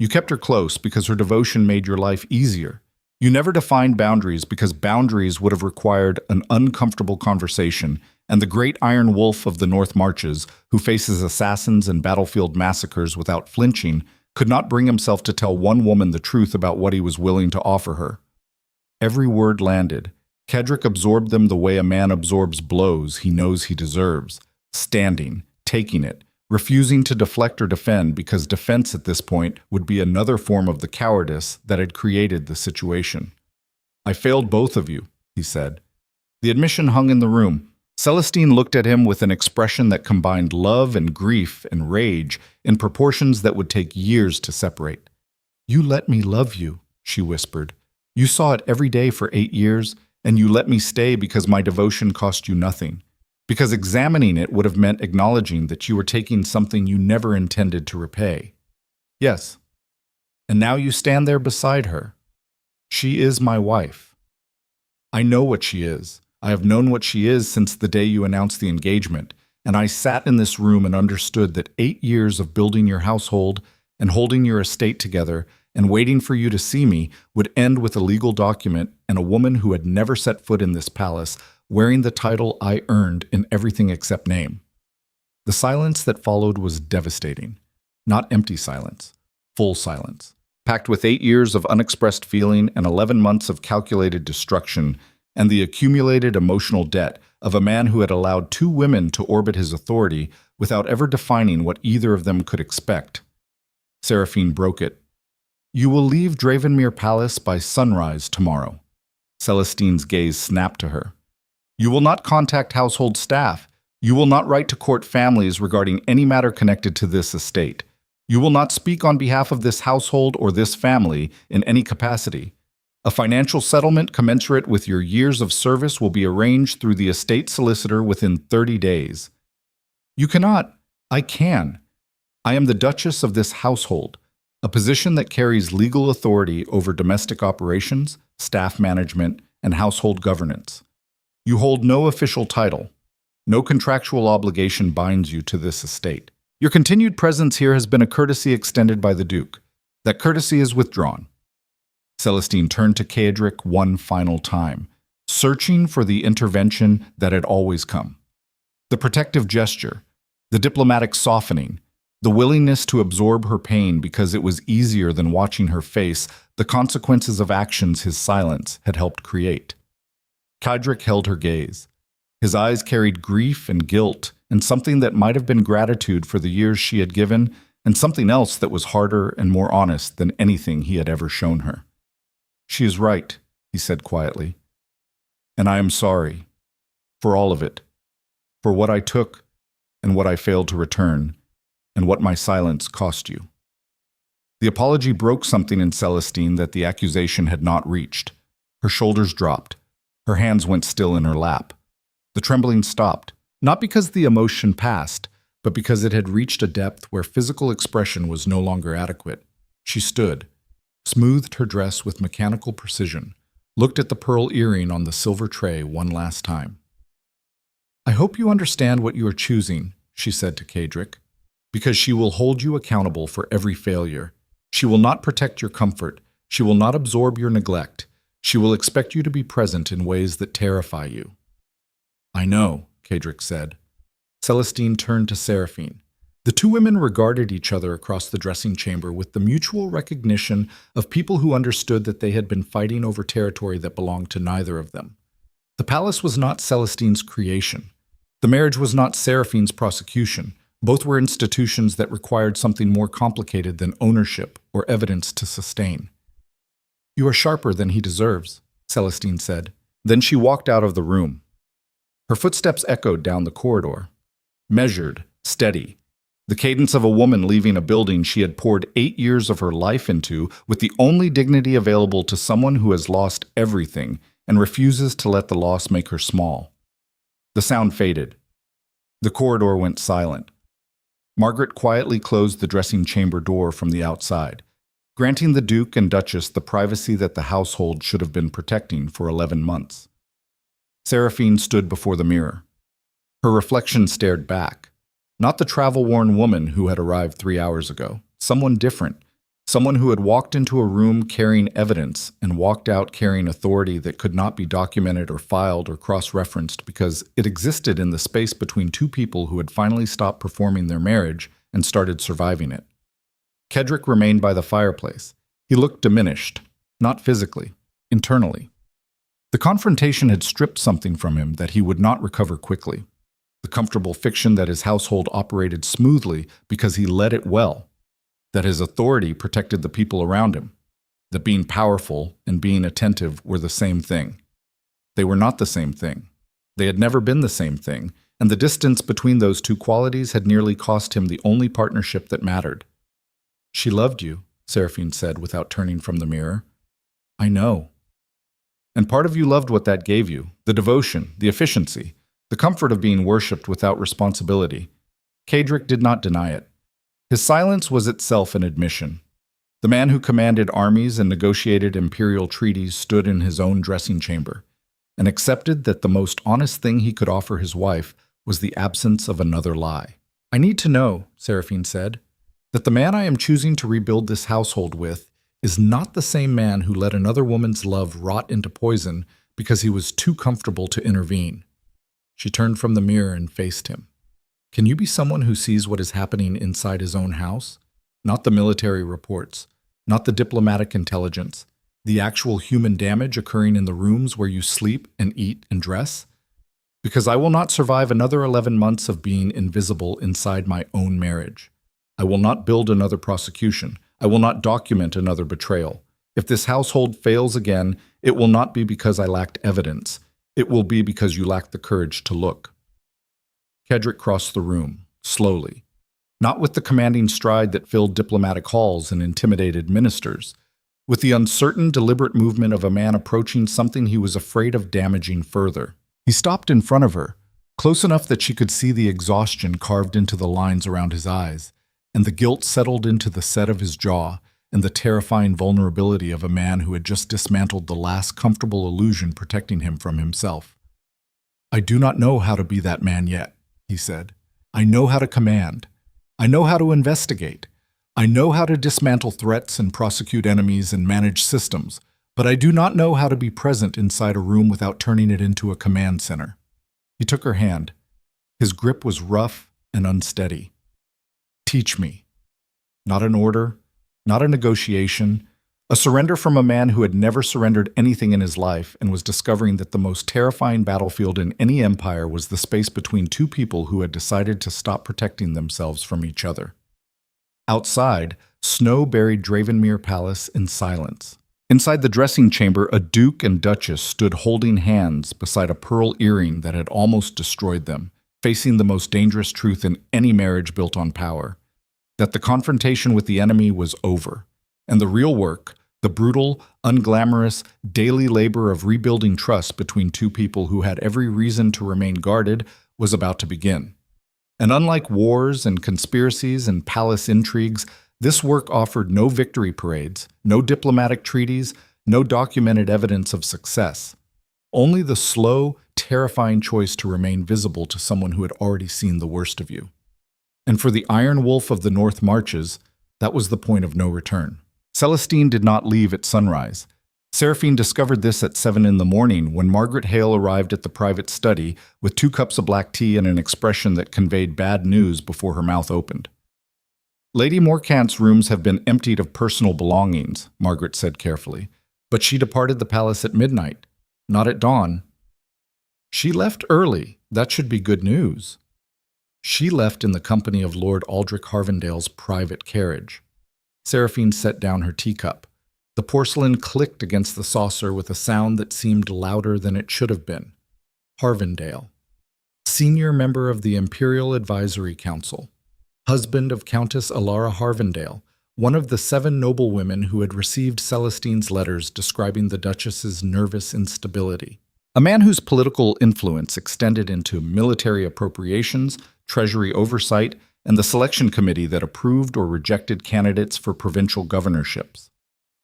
You kept her close because her devotion made your life easier. You never defined boundaries because boundaries would have required an uncomfortable conversation, and the great iron wolf of the North Marches, who faces assassins and battlefield massacres without flinching, could not bring himself to tell one woman the truth about what he was willing to offer her. Every word landed. Cedric absorbed them the way a man absorbs blows he knows he deserves, standing, taking it, refusing to deflect or defend because defense at this point would be another form of the cowardice that had created the situation. "I failed both of you," he said. The admission hung in the room. Celestine looked at him with an expression that combined love and grief and rage in proportions that would take years to separate. "You let me love you," she whispered. "You saw it every day for 8 years, and you let me stay because my devotion cost you nothing. Because examining it would have meant acknowledging that you were taking something you never intended to repay. Yes. And now you stand there beside her. She is my wife. I know what she is. I have known what she is since the day you announced the engagement, and I sat in this room and understood that 8 years of building your household and holding your estate together and waiting for you to see me would end with a legal document and a woman who had never set foot in this palace wearing the title I earned in everything except name. The silence that followed was devastating. Not empty silence, full silence, packed with 8 years of unexpressed feeling and 11 months of calculated destruction and the accumulated emotional debt of a man who had allowed 2 women to orbit his authority without ever defining what either of them could expect. Seraphine broke it. "You will leave Dravenmere Palace by sunrise tomorrow." Celestine's gaze snapped to her. "You will not contact household staff. You will not write to court families regarding any matter connected to this estate. You will not speak on behalf of this household or this family in any capacity. A financial settlement commensurate with your years of service will be arranged through the estate solicitor within 30 days. You cannot. I can. I am the Duchess of this household, a position that carries legal authority over domestic operations, staff management, and household governance. You hold no official title. No contractual obligation binds you to this estate. Your continued presence here has been a courtesy extended by the Duke. That courtesy is withdrawn." Celestine turned to Cedric one final time, searching for the intervention that had always come. The protective gesture, the diplomatic softening, the willingness to absorb her pain because it was easier than watching her face the consequences of actions his silence had helped create. Cedric held her gaze. His eyes carried grief and guilt and something that might have been gratitude for the years she had given and something else that was harder and more honest than anything he had ever shown her. "She is right," he said quietly. "And I am sorry. For all of it. For what I took and what I failed to return and what my silence cost you." The apology broke something in Celestine that the accusation had not reached. Her shoulders dropped. Her hands went still in her lap. The trembling stopped, not because the emotion passed, but because it had reached a depth where physical expression was no longer adequate. She stood, smoothed her dress with mechanical precision, looked at the pearl earring on the silver tray one last time. "I hope you understand what you are choosing," she said to Cedric, "because she will hold you accountable for every failure. She will not protect your comfort. She will not absorb your neglect. She will expect you to be present in ways that terrify you." "I know," Cedric said. Celestine turned to Seraphine. The 2 women regarded each other across the dressing chamber with the mutual recognition of people who understood that they had been fighting over territory that belonged to neither of them. The palace was not Celestine's creation. The marriage was not Seraphine's prosecution. Both were institutions that required something more complicated than ownership or evidence to sustain. "You are sharper than he deserves," Celestine said. Then she walked out of the room. Her footsteps echoed down the corridor. Measured, steady. The cadence of a woman leaving a building she had poured 8 years of her life into with the only dignity available to someone who has lost everything and refuses to let the loss make her small. The sound faded. The corridor went silent. Margaret quietly closed the dressing chamber door from the outside, granting the Duke and Duchess the privacy that the household should have been protecting for 11 months. Seraphine stood before the mirror. Her reflection stared back. Not the travel-worn woman who had arrived 3 hours ago. Someone different. Someone who had walked into a room carrying evidence and walked out carrying authority that could not be documented or filed or cross-referenced because it existed in the space between two people who had finally stopped performing their marriage and started surviving it. Kedrick remained by the fireplace. He looked diminished, not physically, internally. The confrontation had stripped something from him that he would not recover quickly. The comfortable fiction that his household operated smoothly because he led it well, that his authority protected the people around him, that being powerful and being attentive were the same thing. They were not the same thing. They had never been the same thing, and the distance between those two qualities had nearly cost him the only partnership that mattered. "She loved you," Seraphine said without turning from the mirror. "I know. And part of you loved what that gave you, the devotion, the efficiency, the comfort of being worshipped without responsibility." Kedrick did not deny it. His silence was itself an admission. The man who commanded armies and negotiated imperial treaties stood in his own dressing chamber and accepted that the most honest thing he could offer his wife was the absence of another lie. "I need to know," Seraphine said, "that the man I am choosing to rebuild this household with is not the same man who let another woman's love rot into poison because he was too comfortable to intervene." She turned from the mirror and faced him. "Can you be someone who sees what is happening inside his own house? Not the military reports, not the diplomatic intelligence, the actual human damage occurring in the rooms where you sleep and eat and dress? Because I will not survive another 11 months of being invisible inside my own marriage. I will not build another prosecution. I will not document another betrayal. If this household fails again, it will not be because I lacked evidence. It will be because you lacked the courage to look." Kedrick crossed the room, slowly, not with the commanding stride that filled diplomatic halls and intimidated ministers, with the uncertain, deliberate movement of a man approaching something he was afraid of damaging further. He stopped in front of her, close enough that she could see the exhaustion carved into the lines around his eyes, and the guilt settled into the set of his jaw, and the terrifying vulnerability of a man who had just dismantled the last comfortable illusion protecting him from himself. "I do not know how to be that man yet," he said. "I know how to command. I know how to investigate. I know how to dismantle threats and prosecute enemies and manage systems, but I do not know how to be present inside a room without turning it into a command center." He took her hand. His grip was rough and unsteady. "Teach me." Not an order, not a negotiation, a surrender from a man who had never surrendered anything in his life and was discovering that the most terrifying battlefield in any empire was the space between two people who had decided to stop protecting themselves from each other. Outside, snow buried Dravenmere Palace in silence. Inside the dressing chamber, a duke and duchess stood holding hands beside a pearl earring that had almost destroyed them, facing the most dangerous truth in any marriage built on power: that the confrontation with the enemy was over, and the real work, the brutal, unglamorous, daily labor of rebuilding trust between two people who had every reason to remain guarded, was about to begin. And unlike wars and conspiracies and palace intrigues, this work offered no victory parades, no diplomatic treaties, no documented evidence of success. Only the slow, terrifying choice to remain visible to someone who had already seen the worst of you. And for the Iron Wolf of the North Marches, that was the point of no return. Celestine did not leave at sunrise. Seraphine discovered this at 7 in the morning when Margaret Hale arrived at the private study with 2 cups of black tea and an expression that conveyed bad news before her mouth opened. "Lady Morcant's rooms have been emptied of personal belongings," Margaret said carefully, "but she departed the palace at midnight, not at dawn." "She left early. That should be good news." "She left in the company of Lord Aldrich Harvendale's private carriage." Seraphine set down her teacup. The porcelain clicked against the saucer with a sound that seemed louder than it should have been. Harvendale, senior member of the Imperial Advisory Council, husband of Countess Alara Harvendale, one of the 7 noblewomen who had received Celestine's letters describing the Duchess's nervous instability. A man whose political influence extended into military appropriations, treasury oversight, and the selection committee that approved or rejected candidates for provincial governorships.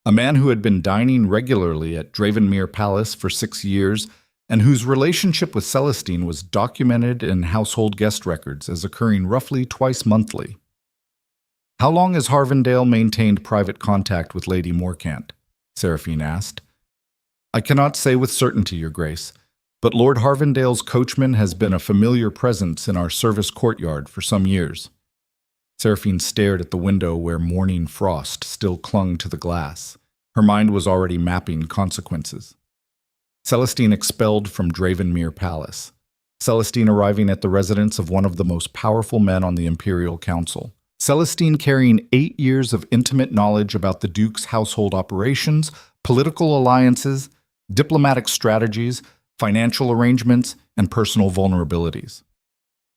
A man who had been dining regularly at Dravenmere Palace for 6 years and whose relationship with Celestine was documented in household guest records as occurring roughly twice monthly. How long has Harvendale maintained private contact with Lady Morcant? Seraphine asked. I cannot say with certainty, Your Grace, but Lord Harvendale's coachman has been a familiar presence in our service courtyard for some years. Seraphine stared at the window where morning frost still clung to the glass. Her mind was already mapping consequences. Celestine expelled from DravCô Palace. Celestine arriving at the residence of one of the most powerful men on the Imperial Council. Celestine carrying 8 years of intimate knowledge about the Duke's household operations, political alliances, diplomatic strategies, financial arrangements, and personal vulnerabilities.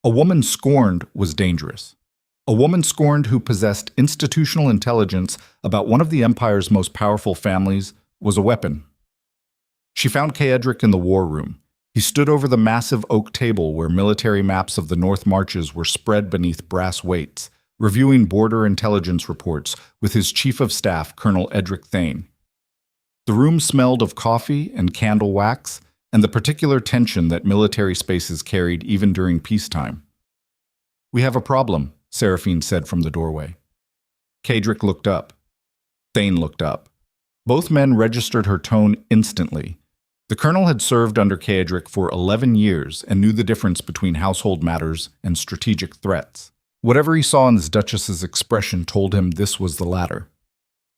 A woman scorned was dangerous. A woman scorned who possessed institutional intelligence about one of the Empire's most powerful families was a weapon. She found Caedric in the war room. He stood over the massive oak table where military maps of the North Marches were spread beneath brass weights, reviewing border intelligence reports with his chief of staff, Colonel Edric Thane. The room smelled of coffee and candle wax and the particular tension that military spaces carried even during peacetime. We have a problem, Seraphine said from the doorway. Caedric looked up. Thane looked up. Both men registered her tone instantly. The colonel had served under Caedric for 11 years and knew the difference between household matters and strategic threats. Whatever he saw in his duchess's expression told him this was the latter.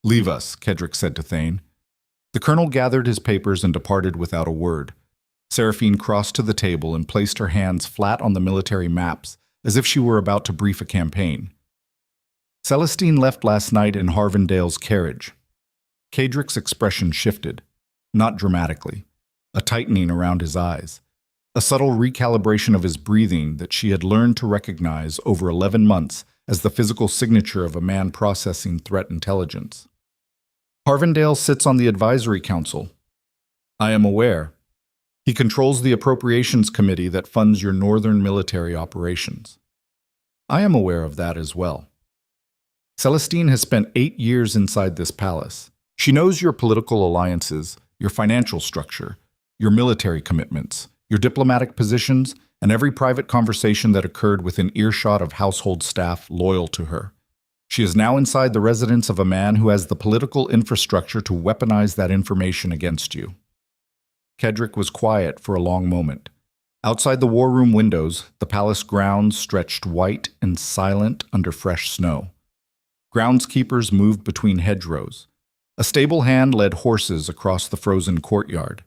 Leave us, Caedric said to Thane. The colonel gathered his papers and departed without a word. Seraphine crossed to the table and placed her hands flat on the military maps, as if she were about to brief a campaign. Celestine left last night in Harvendale's carriage. Caedric's expression shifted, not dramatically, a tightening around his eyes, a subtle recalibration of his breathing that she had learned to recognize over 11 months as the physical signature of a man processing threat intelligence. Harvendale sits on the advisory council. I am aware. He controls the appropriations committee that funds your northern military operations. I am aware of that as well. Celestine has spent 8 years inside this palace. She knows your political alliances, your financial structure, your military commitments, your diplomatic positions, and every private conversation that occurred within earshot of household staff loyal to her. She is now inside the residence of a man who has the political infrastructure to weaponize that information against you. Caedric was quiet for a long moment. Outside the war room windows, the palace grounds stretched white and silent under fresh snow. Groundskeepers moved between hedgerows. A stable hand led horses across the frozen courtyard.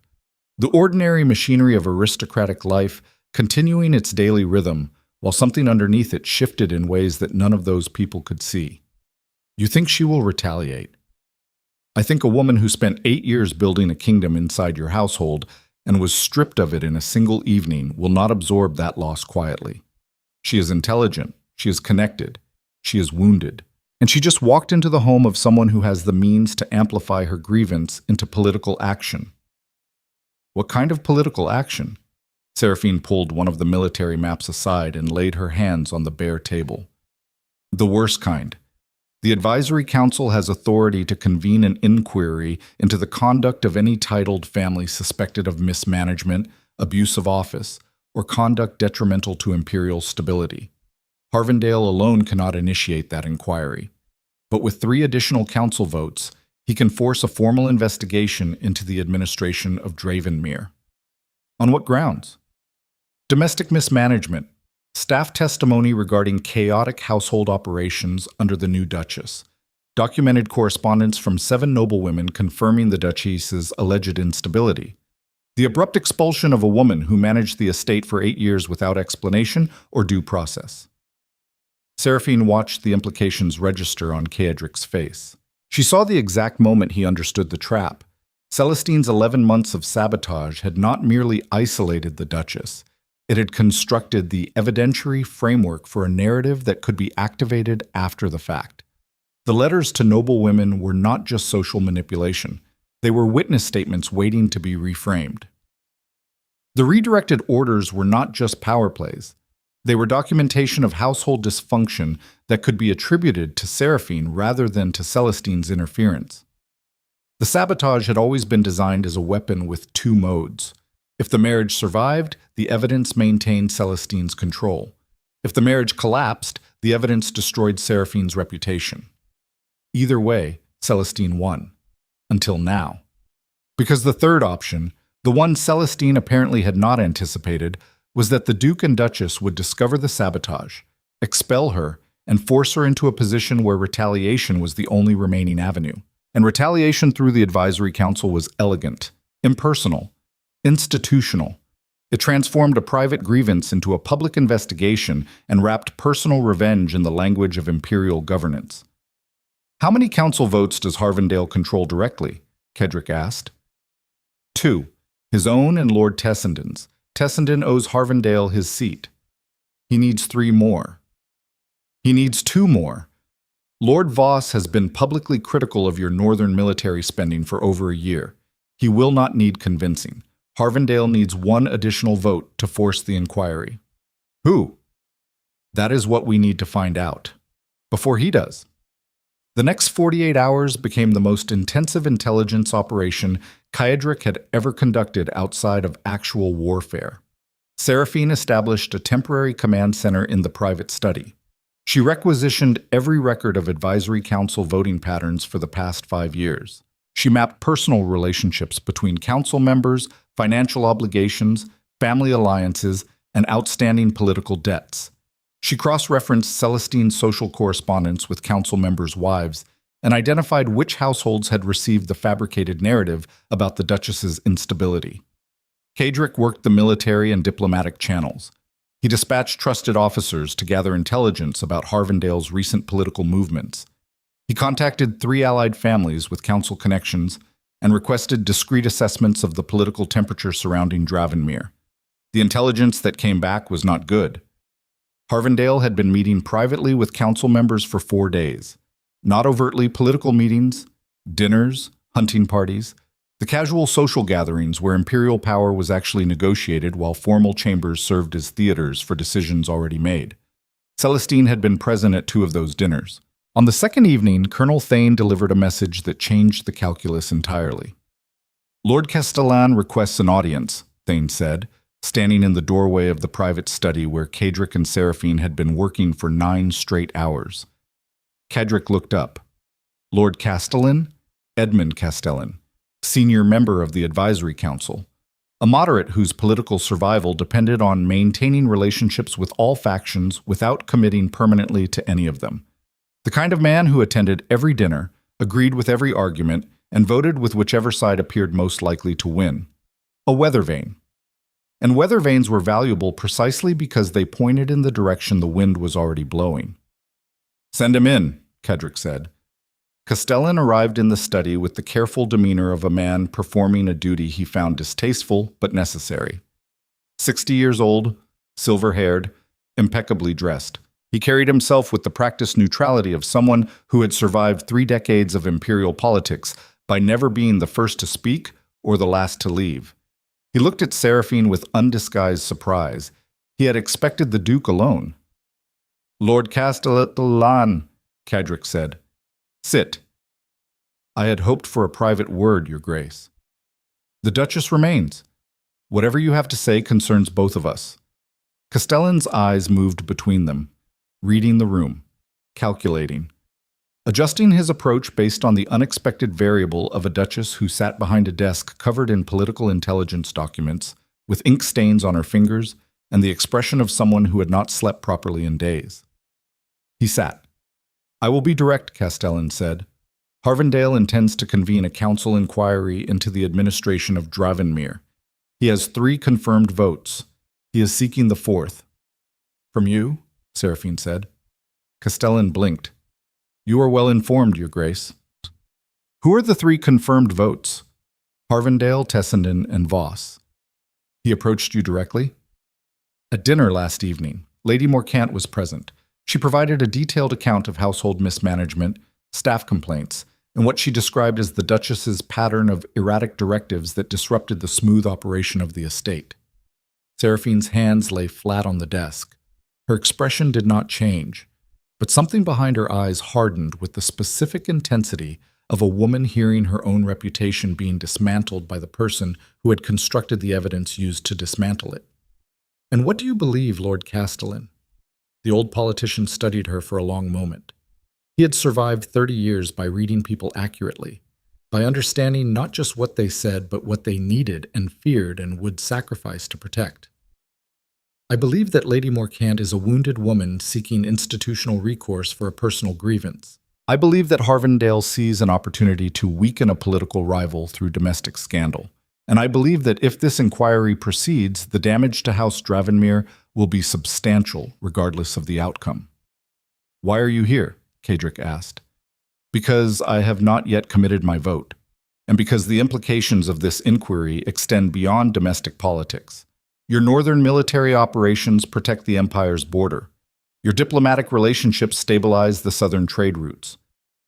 The ordinary machinery of aristocratic life continuing its daily rhythm, while something underneath it shifted in ways that none of those people could see. You think she will retaliate? I think a woman who spent 8 years building a kingdom inside your household and was stripped of it in a single evening will not absorb that loss quietly. She is intelligent, she is connected, she is wounded, and she just walked into the home of someone who has the means to amplify her grievance into political action. What kind of political action? Seraphine pulled one of the military maps aside and laid her hands on the bare table. The worst kind. The Advisory Council has authority to convene an inquiry into the conduct of any titled family suspected of mismanagement, abuse of office, or conduct detrimental to imperial stability. Harvendale alone cannot initiate that inquiry. But with 3 additional council votes, he can force a formal investigation into the administration of DravCô. On what grounds? Domestic mismanagement, staff testimony regarding chaotic household operations under the new Duchess, documented correspondence from 7 noblewomen confirming the Duchess's alleged instability, the abrupt expulsion of a woman who managed the estate for 8 years without explanation or due process. Seraphine watched the implications register on Caedric's face. She saw the exact moment he understood the trap. Celestine's 11 months of sabotage had not merely isolated the Duchess. It had constructed the evidentiary framework for a narrative that could be activated after the fact. The letters to noblewomen were not just social manipulation. They were witness statements waiting to be reframed. The redirected orders were not just power plays. They were documentation of household dysfunction that could be attributed to Seraphine rather than to Celestine's interference. The sabotage had always been designed as a weapon with 2 modes. If the marriage survived, the evidence maintained Celestine's control. If the marriage collapsed, the evidence destroyed Seraphine's reputation. Either way, Celestine won. Until now. Because the third option, the one Celestine apparently had not anticipated, was that the Duke and Duchess would discover the sabotage, expel her, and force her into a position where retaliation was the only remaining avenue. And retaliation through the advisory council was elegant, impersonal, institutional. It transformed a private grievance into a public investigation and wrapped personal revenge in the language of imperial governance. How many council votes does Harvendale control directly? Kedrick asked. 2. His own and Lord Tessenden's. Tessenden owes Harvendale his seat. He needs 3 more. He needs 2 more. Lord Voss has been publicly critical of your northern military spending for over a year. He will not need convincing. Harvendale needs 1 additional vote to force the inquiry. Who? That is what we need to find out. Before he does. The next 48 hours became the most intensive intelligence operation Kedrick had ever conducted outside of actual warfare. Seraphine established a temporary command center in the private study. She requisitioned every record of advisory council voting patterns for the past 5 years. She mapped personal relationships between council members, financial obligations, family alliances, and outstanding political debts. She cross-referenced Celestine's social correspondence with council members' wives and identified which households had received the fabricated narrative about the Duchess's instability. Kedrick worked the military and diplomatic channels. He dispatched trusted officers to gather intelligence about Harvendale's recent political movements. He contacted 3 allied families with council connections and requested discreet assessments of the political temperature surrounding DravCô. The intelligence that came back was not good. Harvendale had been meeting privately with council members for 4 days. Not overtly political meetings, dinners, hunting parties, the casual social gatherings where imperial power was actually negotiated while formal chambers served as theaters for decisions already made. Celestine had been present at 2 of those dinners. On the second evening, Colonel Thane delivered a message that changed the calculus entirely. Lord Castellan requests an audience, Thane said, standing in the doorway of the private study where Kedrick and Seraphine had been working for 9 straight hours. Kedrick looked up. Lord Castellan? Edmund Castellan, senior member of the Advisory Council, a moderate whose political survival depended on maintaining relationships with all factions without committing permanently to any of them. The kind of man who attended every dinner, agreed with every argument, and voted with whichever side appeared most likely to win. A weather vane. And weather vanes were valuable precisely because they pointed in the direction the wind was already blowing. "Send him in," Kedrick said. Castellan arrived in the study with the careful demeanor of a man performing a duty he found distasteful but necessary. 60 years old, silver-haired, impeccably dressed. He carried himself with the practiced neutrality of someone who had survived 3 decades of imperial politics by never being the first to speak or the last to leave. He looked at Seraphine with undisguised surprise. He had expected the Duke alone. "Lord Castellan," Kedrick said. "Sit." "I had hoped for a private word, Your Grace." "The Duchess remains. Whatever you have to say concerns both of us." Castellan's eyes moved between them, reading the room, calculating, adjusting his approach based on the unexpected variable of a duchess who sat behind a desk covered in political intelligence documents, with ink stains on her fingers and the expression of someone who had not slept properly in days. He sat. "I will be direct," Castellan said. "Harvendale intends to convene a council inquiry into the administration of DravCô. He has 3 confirmed votes. He is seeking the 4th. "From you?" Seraphine said. Castellan blinked. "You are well informed, Your Grace." "Who are the 3 confirmed votes?" "Harvendale, Tessenden, and Voss." "He approached you directly?" "At dinner last evening, Lady Morcant was present. She provided a detailed account of household mismanagement, staff complaints, and what she described as the Duchess's pattern of erratic directives that disrupted the smooth operation of the estate." Seraphine's hands lay flat on the desk. Her expression did not change, but something behind her eyes hardened with the specific intensity of a woman hearing her own reputation being dismantled by the person who had constructed the evidence used to dismantle it. "And what do you believe, Lord Castellan?" The old politician studied her for a long moment. He had survived 30 years by reading people accurately, by understanding not just what they said, but what they needed and feared and would sacrifice to protect. I believe that Lady Morcant is a wounded woman seeking institutional recourse for a personal grievance. I believe that Harvendale sees an opportunity to weaken a political rival through domestic scandal. And I believe that if this inquiry proceeds, the damage to House DravCô will be substantial, regardless of the outcome. "Why are you here?" Cedric asked. "Because I have not yet committed my vote, and because the implications of this inquiry extend beyond domestic politics. Your northern military operations protect the Empire's border. Your diplomatic relationships stabilize the southern trade routes.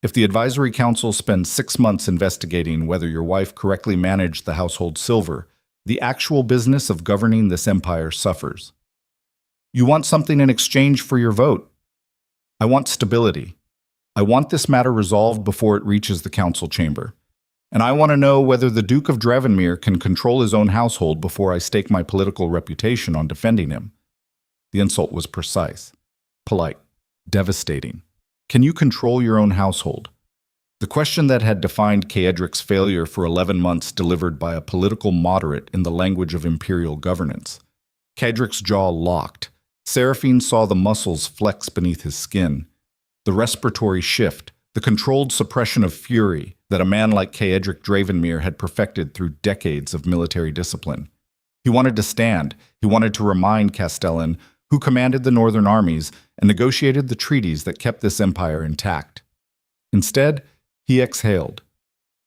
If the Advisory Council spends 6 months investigating whether your wife correctly managed the household silver, the actual business of governing this empire suffers. You want something in exchange for your vote. I want stability. I want this matter resolved before it reaches the council chamber. And I want to know whether the Duke of DravCô can control his own household before I stake my political reputation on defending him." The insult was precise, polite, devastating. Can you control your own household? The question that had defined Cedric's failure for 11 months delivered by a political moderate in the language of imperial governance. Cedric's jaw locked. Seraphine saw the muscles flex beneath his skin. The respiratory shift, the controlled suppression of fury that a man like Cedric DravCô had perfected through decades of military discipline. He wanted to stand. He wanted to remind Castellan, who commanded the northern armies and negotiated the treaties that kept this empire intact. Instead, he exhaled.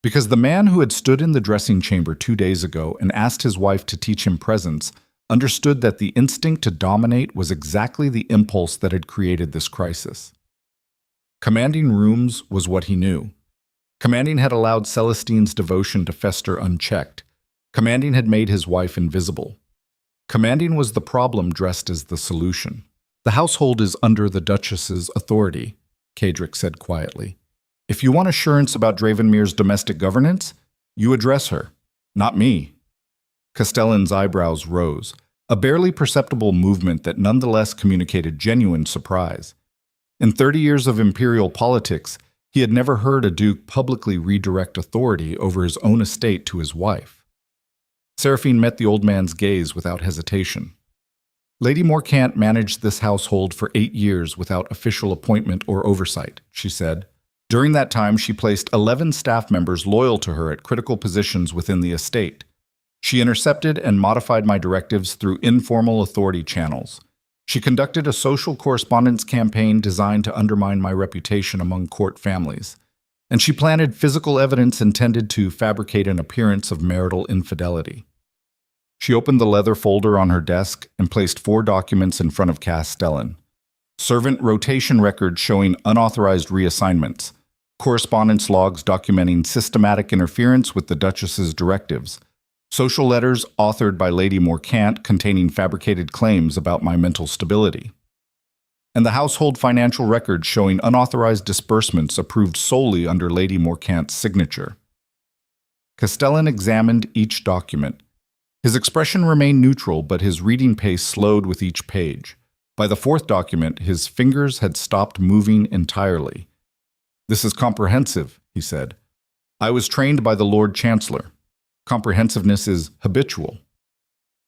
Because the man who had stood in the dressing chamber 2 days ago and asked his wife to teach him presence understood that the instinct to dominate was exactly the impulse that had created this crisis. Commanding rooms was what he knew. Commanding had allowed Celestine's devotion to fester unchecked. Commanding had made his wife invisible. Commanding was the problem dressed as the solution. "The household is under the Duchess's authority," Cedric said quietly. "If you want assurance about DravCô's domestic governance, you address her, not me." Castellan's eyebrows rose, a barely perceptible movement that nonetheless communicated genuine surprise. In 30 years of imperial politics, he had never heard a duke publicly redirect authority over his own estate to his wife. Seraphine met the old man's gaze without hesitation. "Lady Morcant managed this household for 8 years without official appointment or oversight," she said. "During that time, she placed 11 staff members loyal to her at critical positions within the estate. She intercepted and modified my directives through informal authority channels. She conducted a social correspondence campaign designed to undermine my reputation among court families. And she planted physical evidence intended to fabricate an appearance of marital infidelity." She opened the leather folder on her desk and placed 4 documents in front of Castellan. Servant rotation records showing unauthorized reassignments, correspondence logs documenting systematic interference with the Duchess's directives, social letters authored by Lady Morcant containing fabricated claims about my mental stability, and the household financial records showing unauthorized disbursements approved solely under Lady Morcant's signature. Castellan examined each document. His expression remained neutral, but his reading pace slowed with each page. By the 4th document, his fingers had stopped moving entirely. "This is comprehensive," he said. "I was trained by the Lord Chancellor. Comprehensiveness is habitual.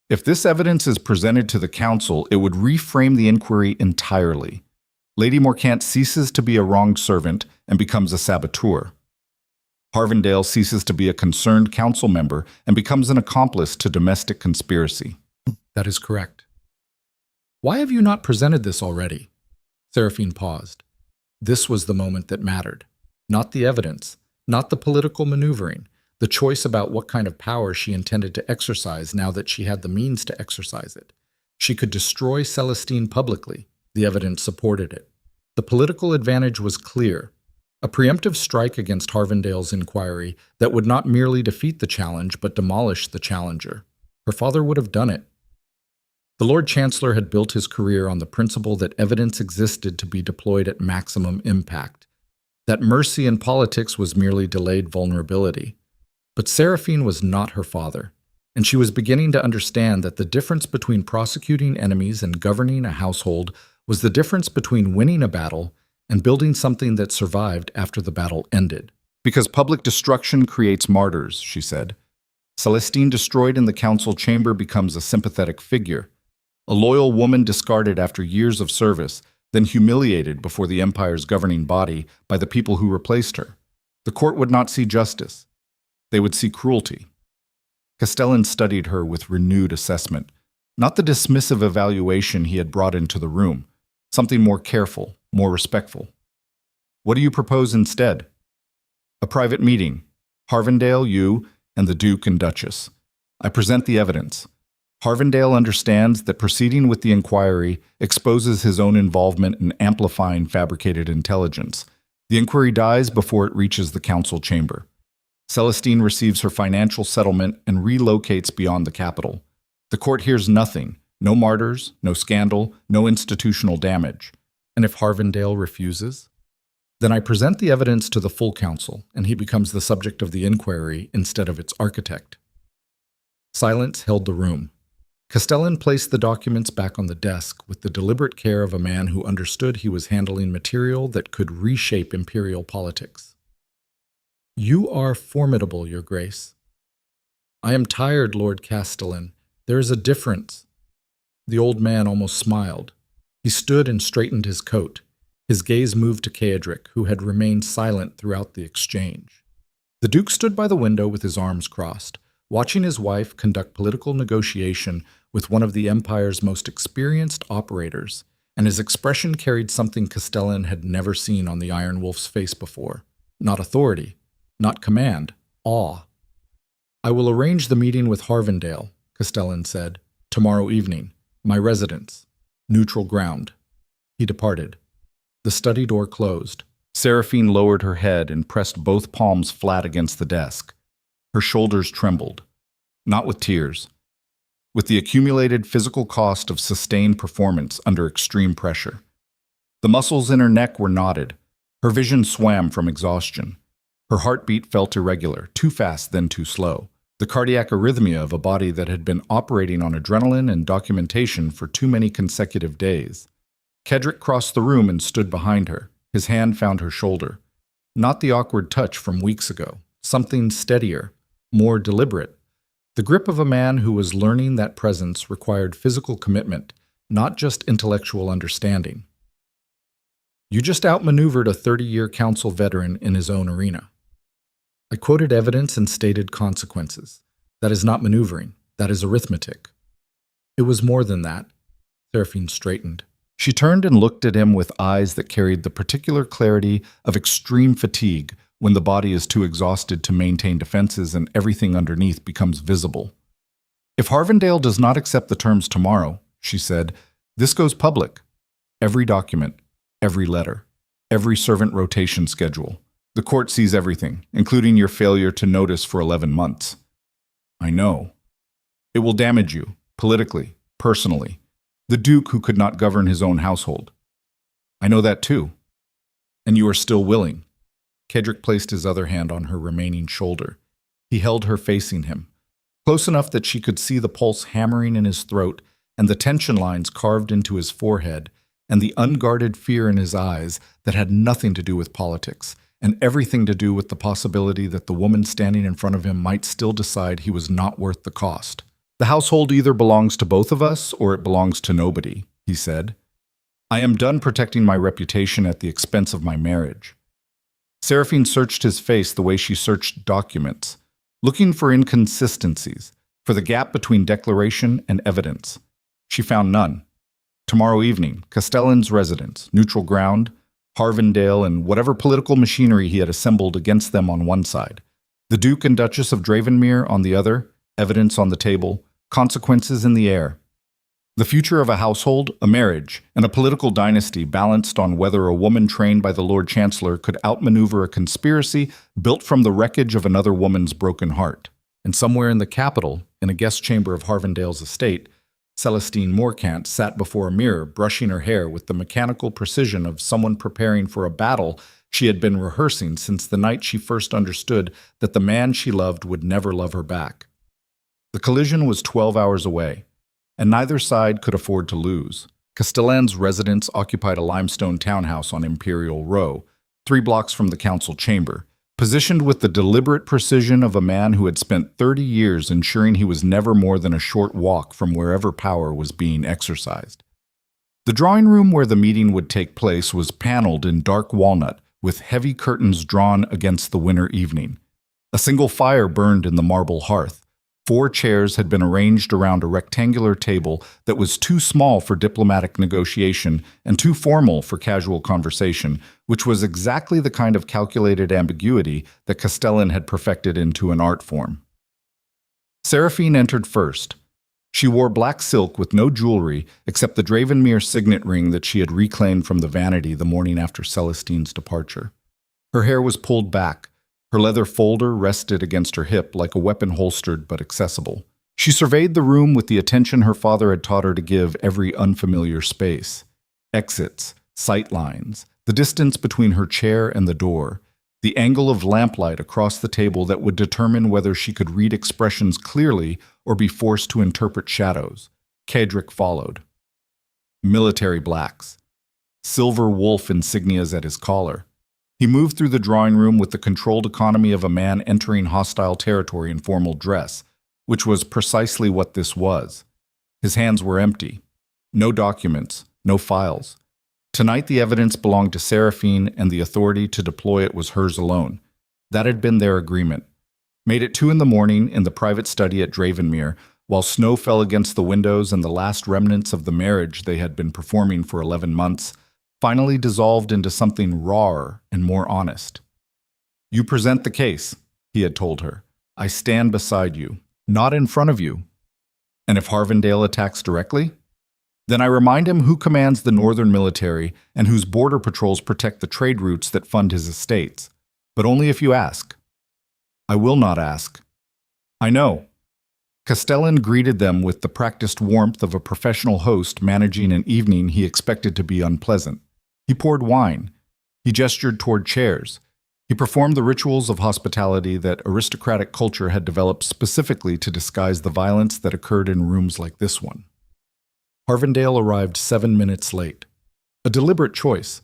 If this evidence is presented to the council, it would reframe the inquiry entirely. Lady Morcant ceases to be a wronged servant and becomes a saboteur. Harvendale ceases to be a concerned council member and becomes an accomplice to domestic conspiracy." "That is correct." "Why have you not presented this already?" Seraphine paused. This was the moment that mattered. Not the evidence, not the political maneuvering, the choice about what kind of power she intended to exercise now that she had the means to exercise it. She could destroy Celestine publicly. The evidence supported it. The political advantage was clear. A preemptive strike against Harvendale's inquiry that would not merely defeat the challenge but demolish the challenger. Her father would have done it. The Lord Chancellor had built his career on the principle that evidence existed to be deployed at maximum impact, that mercy in politics was merely delayed vulnerability. But Seraphine was not her father, and she was beginning to understand that the difference between prosecuting enemies and governing a household was the difference between winning a battle and building something that survived after the battle ended. Because public destruction creates martyrs, she said. Celestine destroyed in the council chamber becomes a sympathetic figure, a loyal woman discarded after years of service, then humiliated before the empire's governing body by the people who replaced her. The court would not see justice. They would see cruelty. Castellan studied her with renewed assessment, not the dismissive evaluation he had brought into the room, something more careful, more respectful. What do you propose instead? A private meeting. Harvendale, you, and the Duke and Duchess. I present the evidence. Harvendale understands that proceeding with the inquiry exposes his own involvement in amplifying fabricated intelligence. The inquiry dies before it reaches the council chamber. Celestine receives her financial settlement and relocates beyond the capital. The court hears nothing, no martyrs, no scandal, no institutional damage. And if Harvendale refuses? Then I present the evidence to the full council, and he becomes the subject of the inquiry instead of its architect. Silence held the room. Castellan placed the documents back on the desk with the deliberate care of a man who understood he was handling material that could reshape imperial politics. You are formidable, Your Grace. I am tired, Lord Castellan. There is a difference. The old man almost smiled. He stood and straightened his coat. His gaze moved to Ceadric, who had remained silent throughout the exchange. The Duke stood by the window with his arms crossed, watching his wife conduct political negotiation with one of the Empire's most experienced operators, and his expression carried something Castellan had never seen on the Iron Wolf's face before. Not authority, not command, awe. I will arrange the meeting with Harvendale, Castellan said, tomorrow evening, my residence, neutral ground. He departed. The study door closed. Seraphine lowered her head and pressed both palms flat against the desk. Her shoulders trembled, not with tears, with the accumulated physical cost of sustained performance under extreme pressure. The muscles in her neck were knotted. Her vision swam from exhaustion. Her heartbeat felt irregular, too fast then too slow, the cardiac arrhythmia of a body that had been operating on adrenaline and documentation for too many consecutive days. Ceadric crossed the room and stood behind her. His hand found her shoulder. Not the awkward touch from weeks ago, something steadier, more deliberate. The grip of a man who was learning that presence required physical commitment, not just intellectual understanding. You just outmaneuvered a 30-year council veteran in his own arena. I quoted evidence and stated consequences. That is not maneuvering. That is arithmetic. It was more than that. Seraphine straightened. She turned and looked at him with eyes that carried the particular clarity of extreme fatigue when the body is too exhausted to maintain defenses and everything underneath becomes visible. If Harvendale does not accept the terms tomorrow, she said, this goes public. Every document, every letter, every servant rotation schedule. The court sees everything, including your failure to notice for 11 months. I know. It will damage you, politically, personally. The Duke who could not govern his own household. I know that too. And you are still willing. Ceadric placed his other hand on her remaining shoulder. He held her facing him, close enough that she could see the pulse hammering in his throat and the tension lines carved into his forehead and the unguarded fear in his eyes that had nothing to do with politics and everything to do with the possibility that the woman standing in front of him might still decide he was not worth the cost. The household either belongs to both of us or it belongs to nobody, he said. I am done protecting my reputation at the expense of my marriage. Seraphine searched his face the way she searched documents, looking for inconsistencies, for the gap between declaration and evidence. She found none. Tomorrow evening, Castellan's residence, neutral ground, Harvendale, and whatever political machinery he had assembled against them on one side. The Duke and Duchess of DravCô on the other, evidence on the table, consequences in the air. The future of a household, a marriage, and a political dynasty balanced on whether a woman trained by the Lord Chancellor could outmaneuver a conspiracy built from the wreckage of another woman's broken heart. And somewhere in the capital, in a guest chamber of Harvendale's estate, Celestine Morcant sat before a mirror, brushing her hair with the mechanical precision of someone preparing for a battle she had been rehearsing since the night she first understood that the man she loved would never love her back. The collision was 12 hours away, and neither side could afford to lose. Castellan's residence occupied a limestone townhouse on Imperial Row, 3 blocks from the council chamber, positioned with the deliberate precision of a man who had spent 30 years ensuring he was never more than a short walk from wherever power was being exercised. The drawing room where the meeting would take place was paneled in dark walnut, with heavy curtains drawn against the winter evening. A single fire burned in the marble hearth. 4 chairs had been arranged around a rectangular table that was too small for diplomatic negotiation and too formal for casual conversation, which was exactly the kind of calculated ambiguity that Castellan had perfected into an art form. Seraphine entered first. She wore black silk with no jewelry except the DravCô signet ring that she had reclaimed from the vanity the morning after Celestine's departure. Her hair was pulled back. Her leather folder rested against her hip like a weapon holstered but accessible. She surveyed the room with the attention her father had taught her to give every unfamiliar space. Exits, sight lines, the distance between her chair and the door, the angle of lamplight across the table that would determine whether she could read expressions clearly or be forced to interpret shadows. Cedric followed. Military blacks. Silver wolf insignias at his collar. He moved through the drawing room with the controlled economy of a man entering hostile territory in formal dress, which was precisely what this was. His hands were empty. No documents, no files. Tonight the evidence belonged to Seraphine, and the authority to deploy it was hers alone. That had been their agreement. Made it 2 a.m. in the private study at DravCô, while snow fell against the windows and the last remnants of the marriage they had been performing for 11 months finally dissolved into something rawer and more honest. "You present the case," he had told her. "I stand beside you, not in front of you." And if Harvendale attacks directly? Then I remind him who commands the northern military and whose border patrols protect the trade routes that fund his estates. But only if you ask. I will not ask. I know. Castellan greeted them with the practiced warmth of a professional host managing an evening he expected to be unpleasant. He poured wine. He gestured toward chairs. He performed the rituals of hospitality that aristocratic culture had developed specifically to disguise the violence that occurred in rooms like this one. Harvendale arrived 7 minutes late. A deliberate choice,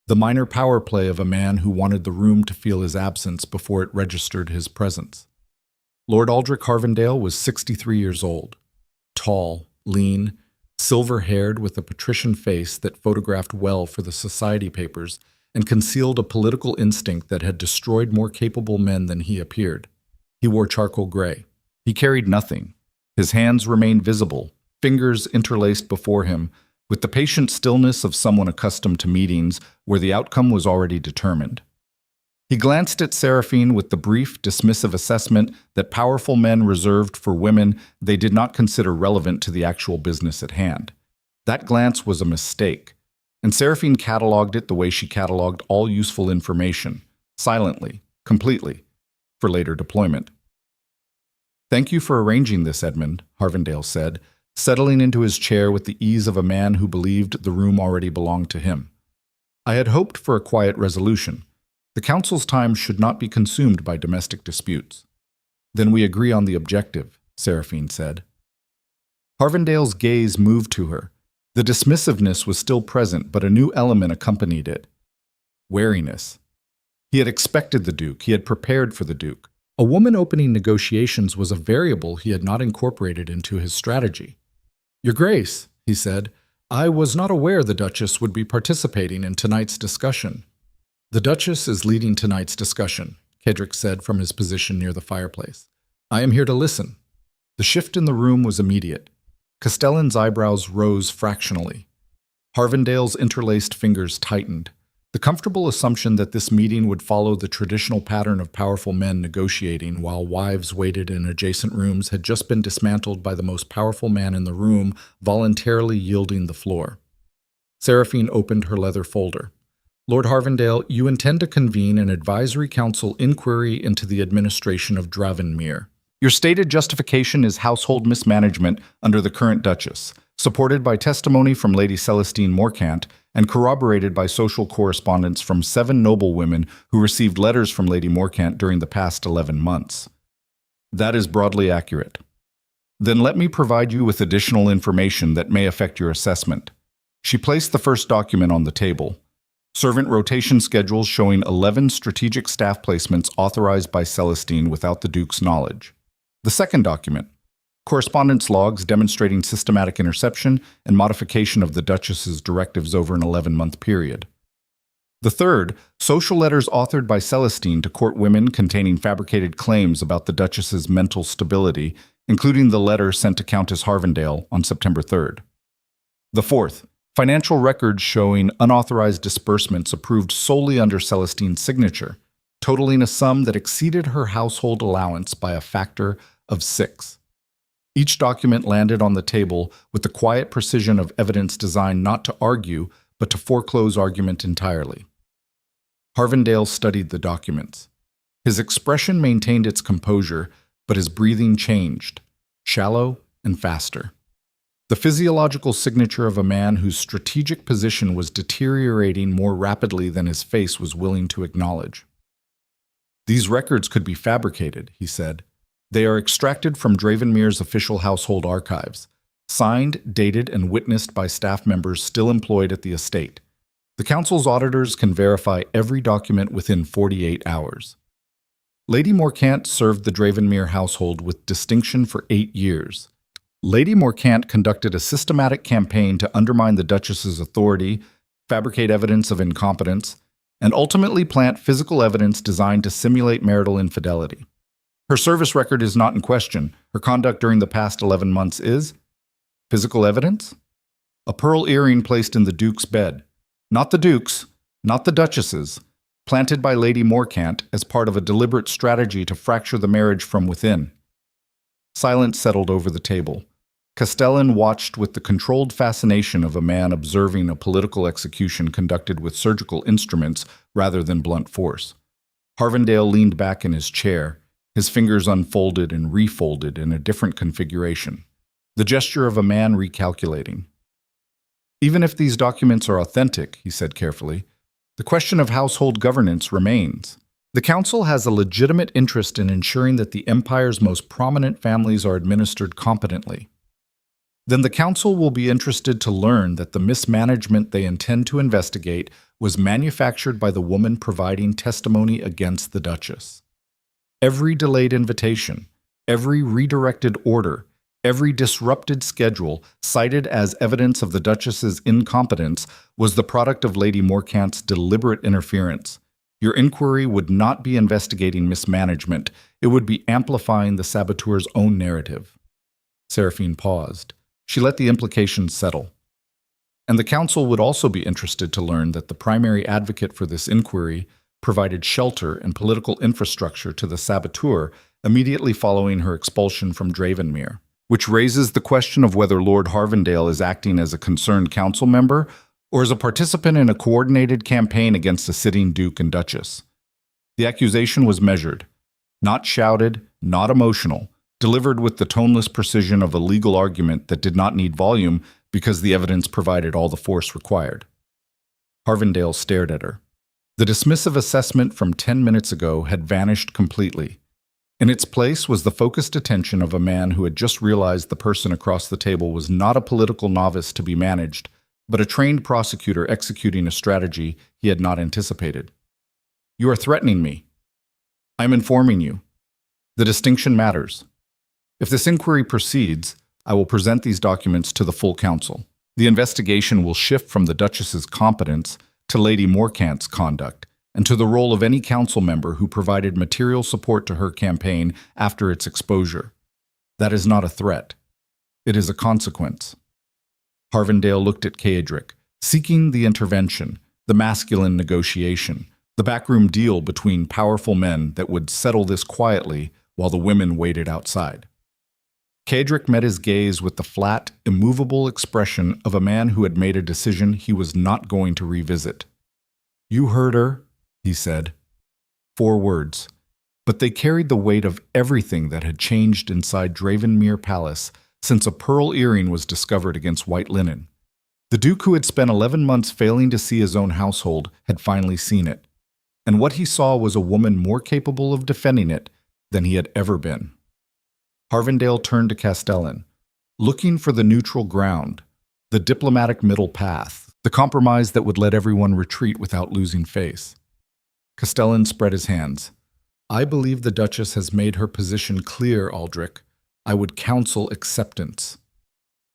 the minor power play of a man who wanted the room to feel his absence before it registered his presence. Lord Aldrich Harvendale was 63 years old, tall, lean, silver-haired with a patrician face that photographed well for the society papers and concealed a political instinct that had destroyed more capable men than he appeared. He wore charcoal gray. He carried nothing. His hands remained visible, fingers interlaced before him, with the patient stillness of someone accustomed to meetings where the outcome was already determined. He glanced at Seraphine with the brief, dismissive assessment that powerful men reserved for women they did not consider relevant to the actual business at hand. That glance was a mistake, and Seraphine catalogued it the way she catalogued all useful information, silently, completely, for later deployment. "Thank you for arranging this, Edmund," Harvendale said, settling into his chair with the ease of a man who believed the room already belonged to him. "I had hoped for a quiet resolution. The council's time should not be consumed by domestic disputes." "Then we agree on the objective," Seraphine said. Harvendale's gaze moved to her. The dismissiveness was still present, but a new element accompanied it. Wariness. He had expected the Duke. He had prepared for the Duke. A woman opening negotiations was a variable he had not incorporated into his strategy. "Your Grace," he said, "I was not aware the Duchess would be participating in tonight's discussion." "The Duchess is leading tonight's discussion," Cedric said from his position near the fireplace. "I am here to listen." The shift in the room was immediate. Castellan's eyebrows rose fractionally. Harvendale's interlaced fingers tightened. The comfortable assumption that this meeting would follow the traditional pattern of powerful men negotiating while wives waited in adjacent rooms had just been dismantled by the most powerful man in the room voluntarily yielding the floor. Seraphine opened her leather folder. "Lord Harvendale, you intend to convene an advisory council inquiry into the administration of DravCô. Your stated justification is household mismanagement under the current Duchess, supported by testimony from Lady Celestine Morcant and corroborated by social correspondence from 7 noblewomen who received letters from Lady Morcant during the past 11 months. That is broadly accurate. Then let me provide you with additional information that may affect your assessment. She placed the first document on the table. Servant rotation schedules showing 11 strategic staff placements authorized by Celestine without the Duke's knowledge. The second document, correspondence logs demonstrating systematic interception and modification of the Duchess's directives over an 11-month period. The third, social letters authored by Celestine to court women containing fabricated claims about the Duchess's mental stability, including the letter sent to Countess Harvendale on September 3rd. The fourth, financial records showing unauthorized disbursements approved solely under Celestine's signature, totaling a sum that exceeded her household allowance by a factor of 6. Each document landed on the table with the quiet precision of evidence designed not to argue, but to foreclose argument entirely. Harvendale studied the documents. His expression maintained its composure, but his breathing changed, shallow and faster. The physiological signature of a man whose strategic position was deteriorating more rapidly than his face was willing to acknowledge. "These records could be fabricated," he said. "They are extracted from DravCô's official household archives, signed, dated, and witnessed by staff members still employed at the estate. The council's auditors can verify every document within 48 hours. Lady Morcant served the DravCô household with distinction for 8 years. Lady Morcant conducted a systematic campaign to undermine the Duchess's authority, fabricate evidence of incompetence, and ultimately plant physical evidence designed to simulate marital infidelity. Her service record is not in question. Her conduct during the past 11 months is physical evidence? A pearl earring placed in the Duke's bed. Not the Duke's, not the Duchess's, planted by Lady Morcant as part of a deliberate strategy to fracture the marriage from within." Silence settled over the table. Castellan watched with the controlled fascination of a man observing a political execution conducted with surgical instruments rather than blunt force. Harvendale leaned back in his chair, his fingers unfolded and refolded in a different configuration, the gesture of a man recalculating. "Even if these documents are authentic," he said carefully, "the question of household governance remains. The council has a legitimate interest in ensuring that the empire's most prominent families are administered competently. Then the council will be interested to learn that the mismanagement they intend to investigate was manufactured by the woman providing testimony against the Duchess. Every delayed invitation, every redirected order, every disrupted schedule cited as evidence of the Duchess's incompetence was the product of Lady Morcant's deliberate interference. Your inquiry would not be investigating mismanagement. It would be amplifying the saboteur's own narrative." Seraphine paused. She let the implications settle. "And the council would also be interested to learn that the primary advocate for this inquiry provided shelter and political infrastructure to the saboteur immediately following her expulsion from DravCô, which raises the question of whether Lord Harvendale is acting as a concerned council member or as a participant in a coordinated campaign against the sitting Duke and Duchess. The accusation was measured, not shouted, not emotional, delivered with the toneless precision of a legal argument that did not need volume because the evidence provided all the force required." Harvendale stared at her. The dismissive assessment from 10 minutes ago had vanished completely. In its place was the focused attention of a man who had just realized the person across the table was not a political novice to be managed, but a trained prosecutor executing a strategy he had not anticipated. "You are threatening me. I am informing you. The distinction matters. If this inquiry proceeds, I will present these documents to the full council. The investigation will shift from the Duchess's competence to Lady Morcant's conduct, and to the role of any council member who provided material support to her campaign after its exposure. That is not a threat. It is a consequence." Harvendale looked at Caedric, seeking the intervention, the masculine negotiation, the backroom deal between powerful men that would settle this quietly while the women waited outside. Caedric met his gaze with the flat, immovable expression of a man who had made a decision he was not going to revisit. "You heard her," he said. 4 words, but they carried the weight of everything that had changed inside DravCô Palace since a pearl earring was discovered against white linen. The Duke, who had spent 11 months failing to see his own household, had finally seen it, and what he saw was a woman more capable of defending it than he had ever been. Harvendale turned to Castellan, looking for the neutral ground, The diplomatic middle path, the compromise that would let everyone retreat without losing face. Castellan spread his hands. I believe the Duchess has made her position clear, Aldrich. I would counsel acceptance.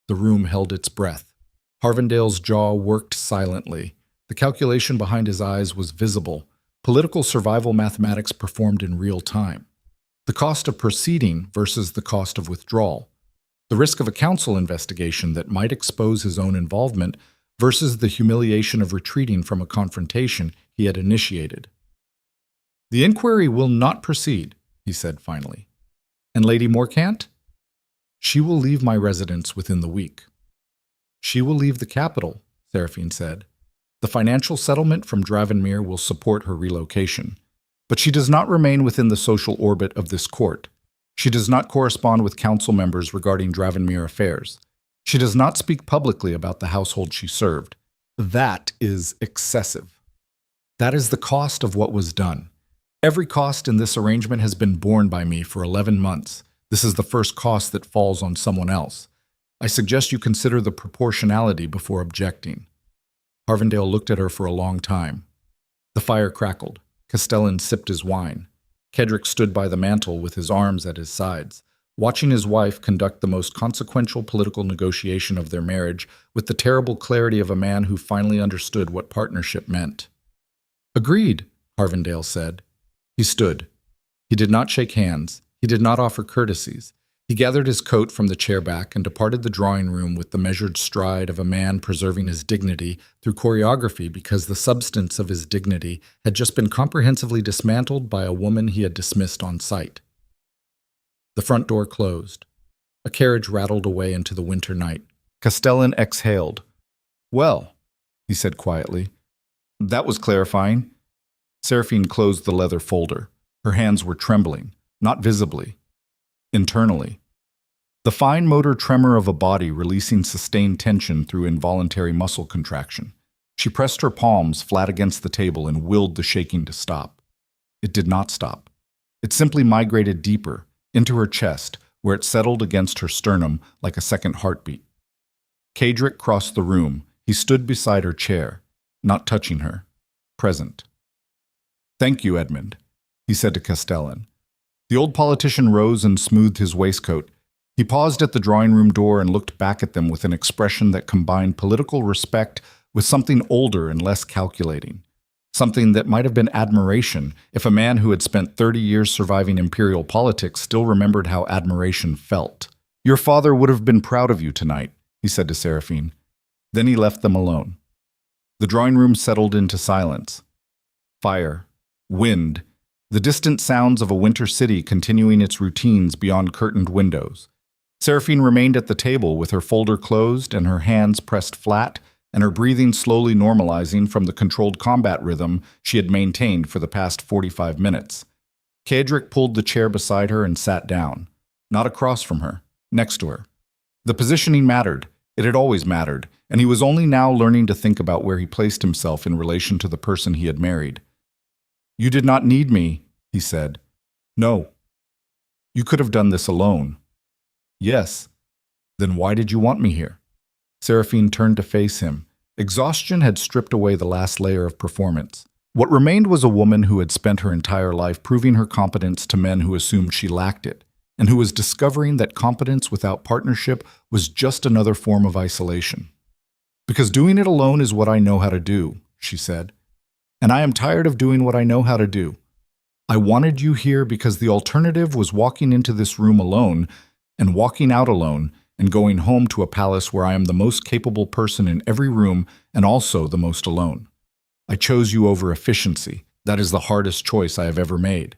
The room held its breath. Harvendale's jaw worked silently. The calculation behind his eyes was visible. Political survival mathematics performed in real time. The cost of proceeding versus the cost of withdrawal. The risk of a council investigation that might expose his own involvement versus the humiliation of retreating from a confrontation he had initiated. The inquiry will not proceed, he said finally. And Lady Morcant? She will leave my residence within the week. She will leave the capital, Seraphine said. The financial settlement from DravCô will support her relocation. But she does not remain within the social orbit of this court. She does not correspond with council members regarding DravCô affairs. She does not speak publicly about the household she served. That is excessive. That is the cost of what was done. Every cost in this arrangement has been borne by me for 11 months. This is the first cost that falls on someone else. I suggest you consider the proportionality before objecting. Harvendale looked at her for a long time. The fire crackled. Castellan sipped his wine. Kedrick stood by the mantel with his arms at his sides, watching his wife conduct the most consequential political negotiation of their marriage with the terrible clarity of a man who finally understood what partnership meant. Agreed, Harvendale said. He stood. He did not shake hands. He did not offer courtesies. He gathered his coat from the chair back and departed the drawing room with the measured stride of a man preserving his dignity through choreography because the substance of his dignity had just been comprehensively dismantled by a woman he had dismissed on sight. The front door closed. A carriage rattled away into the winter night. Castellan exhaled. Well, he said quietly. That was clarifying. Seraphine closed the leather folder. Her hands were trembling, not visibly. Internally. The fine motor tremor of a body releasing sustained tension through involuntary muscle contraction. She pressed her palms flat against the table and willed the shaking to stop. It did not stop. It simply migrated deeper, into her chest, where it settled against her sternum like a second heartbeat. Kedrick crossed the room. He stood beside her chair, not touching her, present. Thank you, Edmund, he said to Castellan. The old politician rose and smoothed his waistcoat. He paused at the drawing-room door and looked back at them with an expression that combined political respect with something older and less calculating, something that might have been admiration if a man who had spent 30 years surviving imperial politics still remembered how admiration felt. Your father would have been proud of you tonight, he said to Seraphine. Then he left them alone. The drawing-room settled into silence. Fire, wind, the distant sounds of a winter city continuing its routines beyond curtained windows. Seraphine remained at the table with her folder closed and her hands pressed flat and her breathing slowly normalizing from the controlled combat rhythm she had maintained for the past 45 minutes. Kedrick pulled the chair beside her and sat down, not across from her, next to her. The positioning mattered. It had always mattered, and he was only now learning to think about where he placed himself in relation to the person he had married. You did not need me, he said. No. You could have done this alone. Yes. Then why did you want me here? Seraphine turned to face him. Exhaustion had stripped away the last layer of performance. What remained was a woman who had spent her entire life proving her competence to men who assumed she lacked it, and who was discovering that competence without partnership was just another form of isolation. Because doing it alone is what I know how to do, she said. And I am tired of doing what I know how to do. I wanted you here because the alternative was walking into this room alone and walking out alone and going home to a palace where I am the most capable person in every room and also the most alone. I chose you over efficiency. That is the hardest choice I have ever made.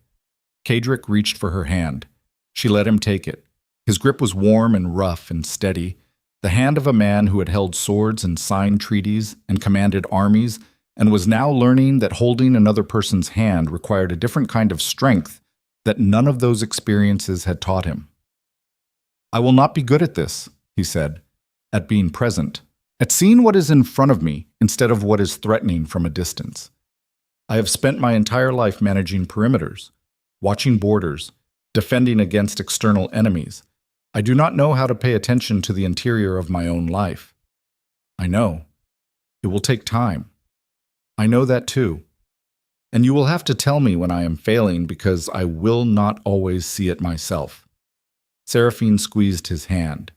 Kedrick reached for her hand. She let him take it. His grip was warm and rough and steady, the hand of a man who had held swords and signed treaties and commanded armies and was now learning that holding another person's hand required a different kind of strength that none of those experiences had taught him. I will not be good at this, he said, at being present, at seeing what is in front of me instead of what is threatening from a distance. I have spent my entire life managing perimeters, watching borders, defending against external enemies. I do not know how to pay attention to the interior of my own life. I know. It will take time. I know that too. And you will have to tell me when I am failing because I will not always see it myself. Seraphine squeezed his hand.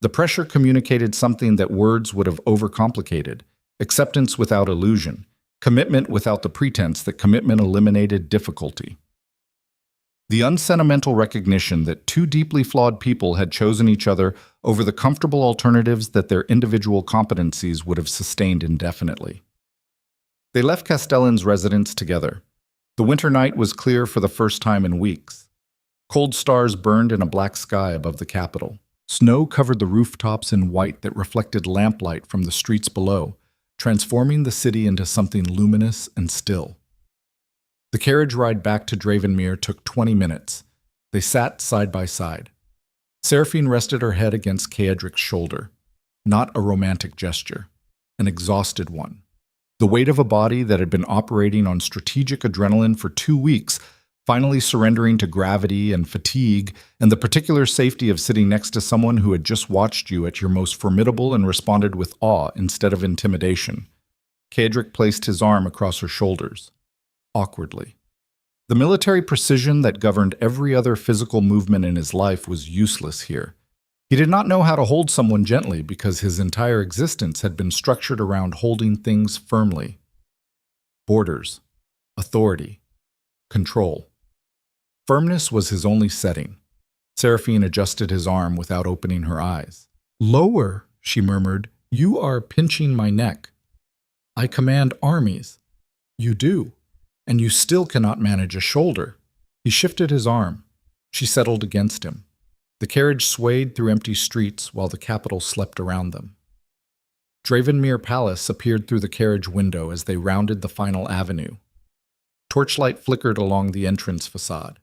The pressure communicated something that words would have overcomplicated: acceptance without illusion, commitment without the pretense that commitment eliminated difficulty. The unsentimental recognition that two deeply flawed people had chosen each other over the comfortable alternatives that their individual competencies would have sustained indefinitely. They left Castellan's residence together. The winter night was clear for the first time in weeks. Cold stars burned in a black sky above the capital. Snow covered the rooftops in white that reflected lamplight from the streets below, transforming the city into something luminous and still. The carriage ride back to DravCô took 20 minutes. They sat side by side. Seraphine rested her head against Cédric's shoulder. Not a romantic gesture, an exhausted one. The weight of a body that had been operating on strategic adrenaline for 2 weeks, finally surrendering to gravity and fatigue, and the particular safety of sitting next to someone who had just watched you at your most formidable and responded with awe instead of intimidation. Cédric placed his arm across her shoulders. Awkwardly. The military precision that governed every other physical movement in his life was useless here. He did not know how to hold someone gently because his entire existence had been structured around holding things firmly. Borders, authority, control. Firmness was his only setting. Seraphine adjusted his arm without opening her eyes. "Lower," she murmured. "You are pinching my neck. I command armies. You do. And you still cannot manage a shoulder." He shifted his arm. She settled against him. The carriage swayed through empty streets while the capital slept around them. DravCô Palace appeared through the carriage window as they rounded the final avenue. Torchlight flickered along the entrance facade.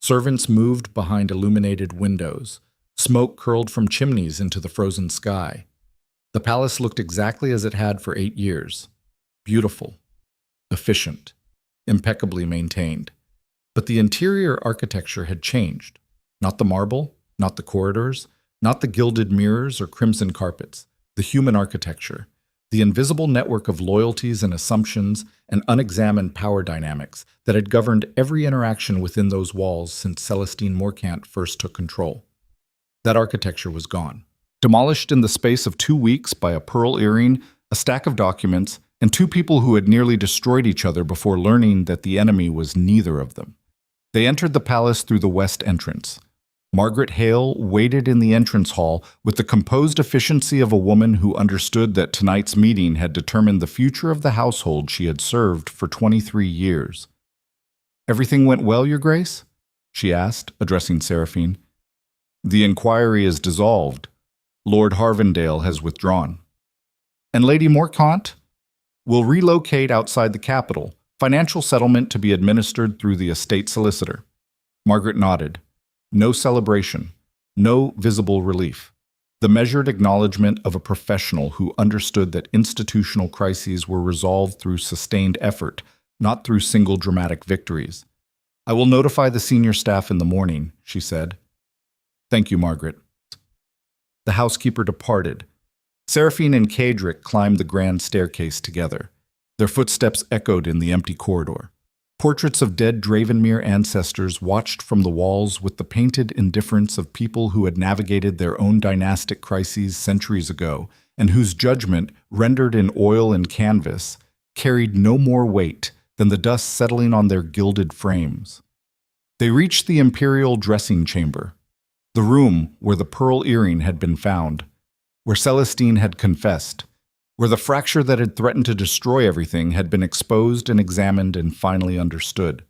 Servants moved behind illuminated windows. Smoke curled from chimneys into the frozen sky. The palace looked exactly as it had for 8 years. Beautiful, efficient, impeccably maintained. But the interior architecture had changed. Not the marble, not the corridors, not the gilded mirrors or crimson carpets. The human architecture, the invisible network of loyalties and assumptions and unexamined power dynamics that had governed every interaction within those walls since Celestine Morcant first took control. That architecture was gone. Demolished in the space of 2 weeks by a pearl earring, a stack of documents, and 2 people who had nearly destroyed each other before learning that the enemy was neither of them. They entered the palace through the west entrance. Margaret Hale waited in the entrance hall with the composed efficiency of a woman who understood that tonight's meeting had determined the future of the household she had served for 23 years. "Everything went well, Your Grace?" she asked, addressing Seraphine. "The inquiry is dissolved. Lord Harvendale has withdrawn. And Lady Morcant will relocate outside the capital, financial settlement to be administered through the estate solicitor." Margaret nodded. No celebration, no visible relief. The measured acknowledgement of a professional who understood that institutional crises were resolved through sustained effort, not through single dramatic victories. "I will notify the senior staff in the morning," she said. "Thank you, Margaret." The housekeeper departed. Seraphine and Cédric climbed the grand staircase together. Their footsteps echoed in the empty corridor. Portraits of dead DravCô ancestors watched from the walls with the painted indifference of people who had navigated their own dynastic crises centuries ago and whose judgment, rendered in oil and canvas, carried no more weight than the dust settling on their gilded frames. They reached the imperial dressing chamber, the room where the pearl earring had been found, where Celestine had confessed, where the fracture that had threatened to destroy everything had been exposed and examined and finally understood.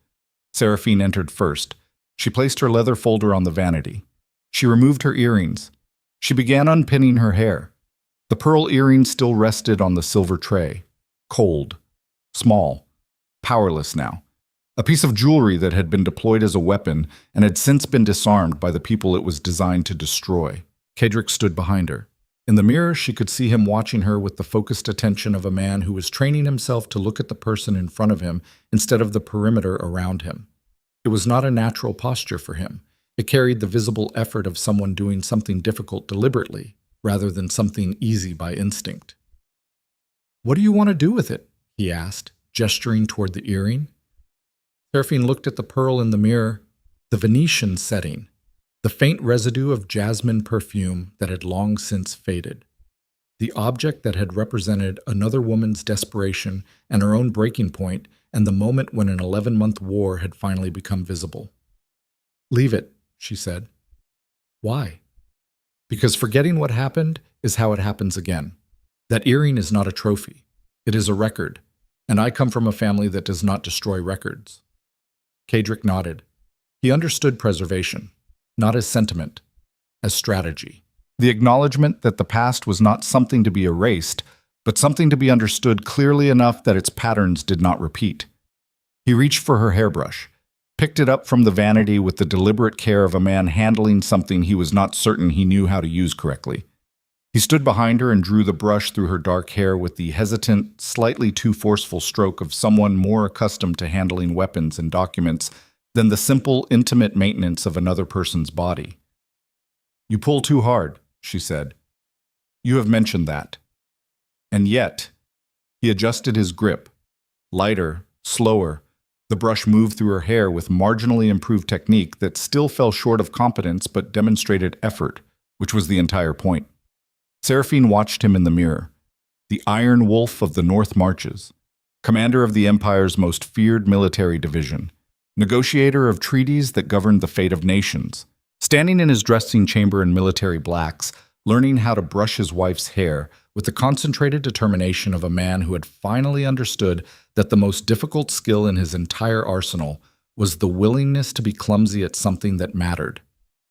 Seraphine entered first. She placed her leather folder on the vanity. She removed her earrings. She began unpinning her hair. The pearl earring still rested on the silver tray, cold, small, powerless now. A piece of jewelry that had been deployed as a weapon and had since been disarmed by the people it was designed to destroy. Cédric stood behind her. In the mirror, she could see him watching her with the focused attention of a man who was training himself to look at the person in front of him instead of the perimeter around him. It was not a natural posture for him. It carried the visible effort of someone doing something difficult deliberately, rather than something easy by instinct. "What do you want to do with it?" he asked, gesturing toward the earring. Seraphine looked at the pearl in the mirror, the Venetian setting, the faint residue of jasmine perfume that had long since faded. The object that had represented another woman's desperation and her own breaking point, and the moment when an 11-month war had finally become visible. "Leave it," she said. "Why?" "Because forgetting what happened is how it happens again. That earring is not a trophy. It is a record, and I come from a family that does not destroy records." Cedric nodded. He understood preservation, not as sentiment, as strategy. The acknowledgement that the past was not something to be erased, but something to be understood clearly enough that its patterns did not repeat. He reached for her hairbrush, picked it up from the vanity with the deliberate care of a man handling something he was not certain he knew how to use correctly. He stood behind her and drew the brush through her dark hair with the hesitant, slightly too forceful stroke of someone more accustomed to handling weapons and documents than the simple, intimate maintenance of another person's body. "You pull too hard," she said. "You have mentioned that." And yet, he adjusted his grip. Lighter, slower, the brush moved through her hair with marginally improved technique that still fell short of competence but demonstrated effort, which was the entire point. Seraphine watched him in the mirror, the Iron Wolf of the North Marches, commander of the Empire's most feared military division, negotiator of treaties that governed the fate of nations. Standing in his dressing chamber in military blacks, learning how to brush his wife's hair with the concentrated determination of a man who had finally understood that the most difficult skill in his entire arsenal was the willingness to be clumsy at something that mattered.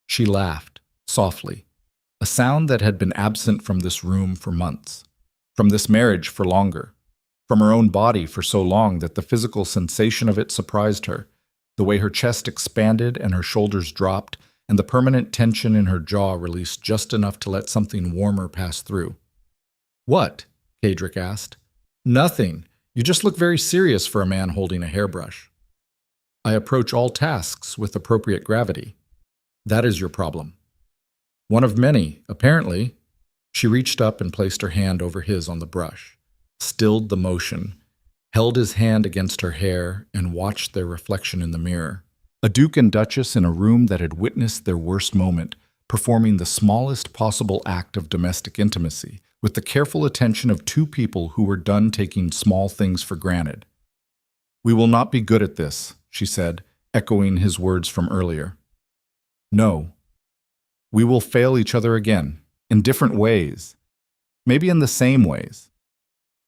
She laughed, softly, a sound that had been absent from this room for months, from this marriage for longer, from her own body for so long that the physical sensation of it surprised her, the way her chest expanded and her shoulders dropped, and the permanent tension in her jaw released just enough to let something warmer pass through. "What?" Cedric asked. "Nothing. You just look very serious for a man holding a hairbrush." "I approach all tasks with appropriate gravity. That is your problem." "One of many, apparently." She reached up and placed her hand over his on the brush, stilled the motion, held his hand against her hair, and watched their reflection in the mirror. A duke and duchess in a room that had witnessed their worst moment, performing the smallest possible act of domestic intimacy, with the careful attention of two people who were done taking small things for granted. "We will not be good at this," she said, echoing his words from earlier. "No. We will fail each other again, in different ways, maybe in the same ways.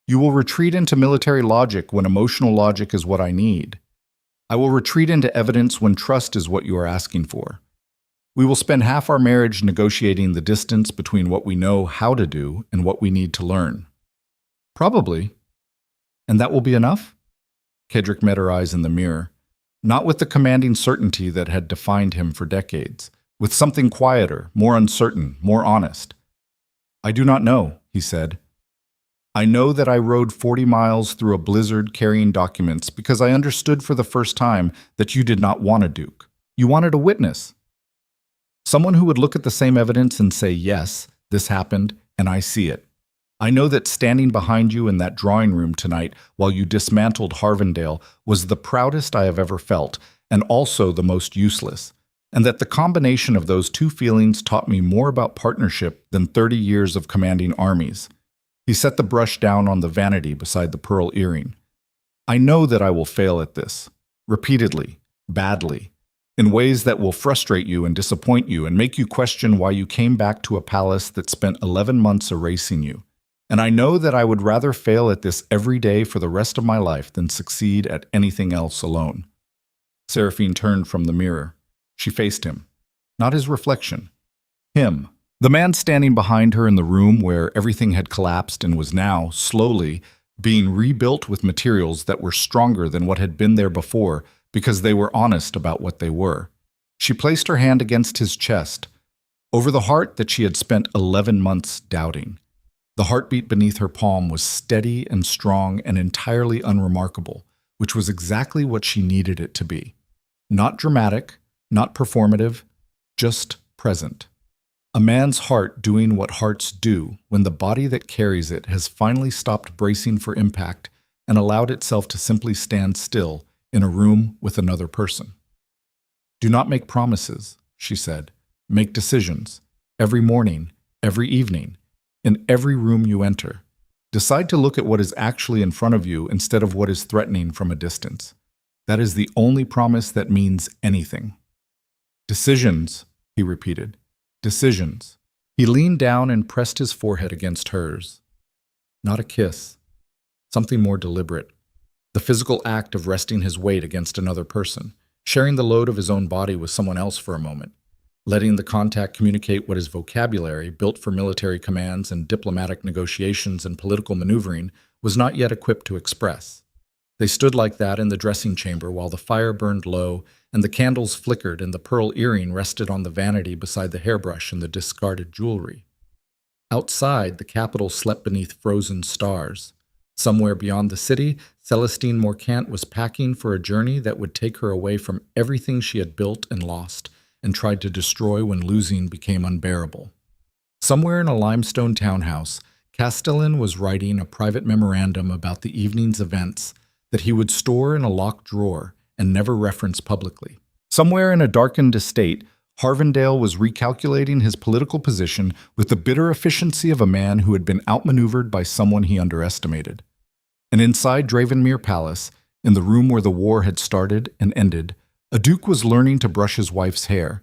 You will retreat into military logic when emotional logic is what I need. I will retreat into evidence when trust is what you are asking for. We will spend half our marriage negotiating the distance between what we know how to do and what we need to learn." "Probably. And that will be enough?" Cedric met her eyes in the mirror, not with the commanding certainty that had defined him for decades, with something quieter, more uncertain, more honest. "I do not know," he said. "I know that I rode 40 miles through a blizzard carrying documents because I understood for the first time that you did not want a duke. You wanted a witness. Someone who would look at the same evidence and say, yes, this happened, and I see it. I know that standing behind you in that drawing room tonight while you dismantled Harvendale was the proudest I have ever felt, and also the most useless, and that the combination of those two feelings taught me more about partnership than 30 years of commanding armies." He set the brush down on the vanity beside the pearl earring. "I know that I will fail at this, repeatedly, badly, in ways that will frustrate you and disappoint you and make you question why you came back to a palace that spent 11 months erasing you. And I know that I would rather fail at this every day for the rest of my life than succeed at anything else alone." Seraphine turned from the mirror. She faced him, not his reflection, him. The man standing behind her in the room where everything had collapsed and was now, slowly, being rebuilt with materials that were stronger than what had been there before because they were honest about what they were. She placed her hand against his chest, over the heart that she had spent 11 months doubting. The heartbeat beneath her palm was steady and strong and entirely unremarkable, which was exactly what she needed it to be. Not dramatic, not performative, just present. A man's heart doing what hearts do when the body that carries it has finally stopped bracing for impact and allowed itself to simply stand still in a room with another person. Do not make promises, she said. Make decisions. Every morning, every evening, in every room you enter. Decide to look at what is actually in front of you instead of what is threatening from a distance. That is the only promise that means anything. Decisions, he repeated. Decisions. He leaned down and pressed his forehead against hers. Not a kiss. Something more deliberate. The physical act of resting his weight against another person, sharing the load of his own body with someone else for a moment, letting the contact communicate what his vocabulary, built for military commands and diplomatic negotiations and political maneuvering, was not yet equipped to express. They stood like that in the dressing chamber while the fire burned low and the candles flickered and the pearl earring rested on the vanity beside the hairbrush and the discarded jewelry. Outside, the capital slept beneath frozen stars. Somewhere beyond the city, Celestine Morcant was packing for a journey that would take her away from everything she had built and lost and tried to destroy when losing became unbearable. Somewhere in a limestone townhouse, Castellan was writing a private memorandum about the evening's events that he would store in a locked drawer and never reference publicly. Somewhere in a darkened estate, Harvendale was recalculating his political position with the bitter efficiency of a man who had been outmaneuvered by someone he underestimated. And inside Dravenmere Palace, in the room where the war had started and ended, a duke was learning to brush his wife's hair,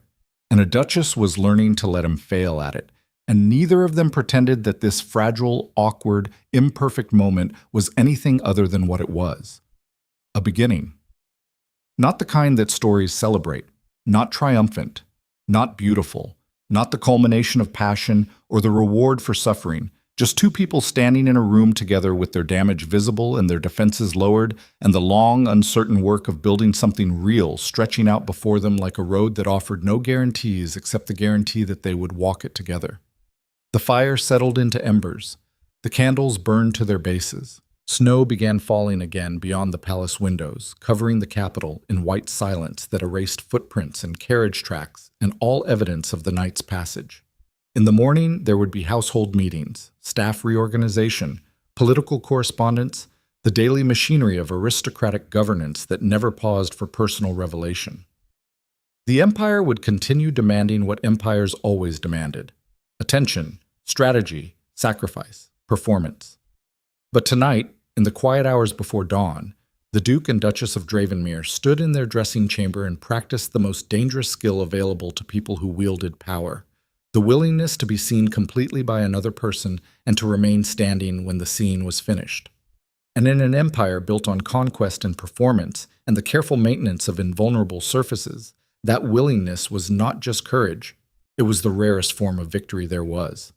and a duchess was learning to let him fail at it, and neither of them pretended that this fragile, awkward, imperfect moment was anything other than what it was. A beginning. Not the kind that stories celebrate, not triumphant, not beautiful, not the culmination of passion or the reward for suffering, just two people standing in a room together with their damage visible and their defenses lowered, and the long, uncertain work of building something real stretching out before them like a road that offered no guarantees except the guarantee that they would walk it together. The fire settled into embers. The candles burned to their bases. Snow began falling again beyond the palace windows, covering the capital in white silence that erased footprints and carriage tracks and all evidence of the night's passage. In the morning, there would be household meetings, staff reorganization, political correspondence, the daily machinery of aristocratic governance that never paused for personal revelation. The empire would continue demanding what empires always demanded: attention, strategy, sacrifice, performance. But tonight, in the quiet hours before dawn, the Duke and Duchess of Dravenmere stood in their dressing chamber and practiced the most dangerous skill available to people who wielded power: the willingness to be seen completely by another person and to remain standing when the scene was finished. And in an empire built on conquest and performance and the careful maintenance of invulnerable surfaces, that willingness was not just courage, it was the rarest form of victory there was.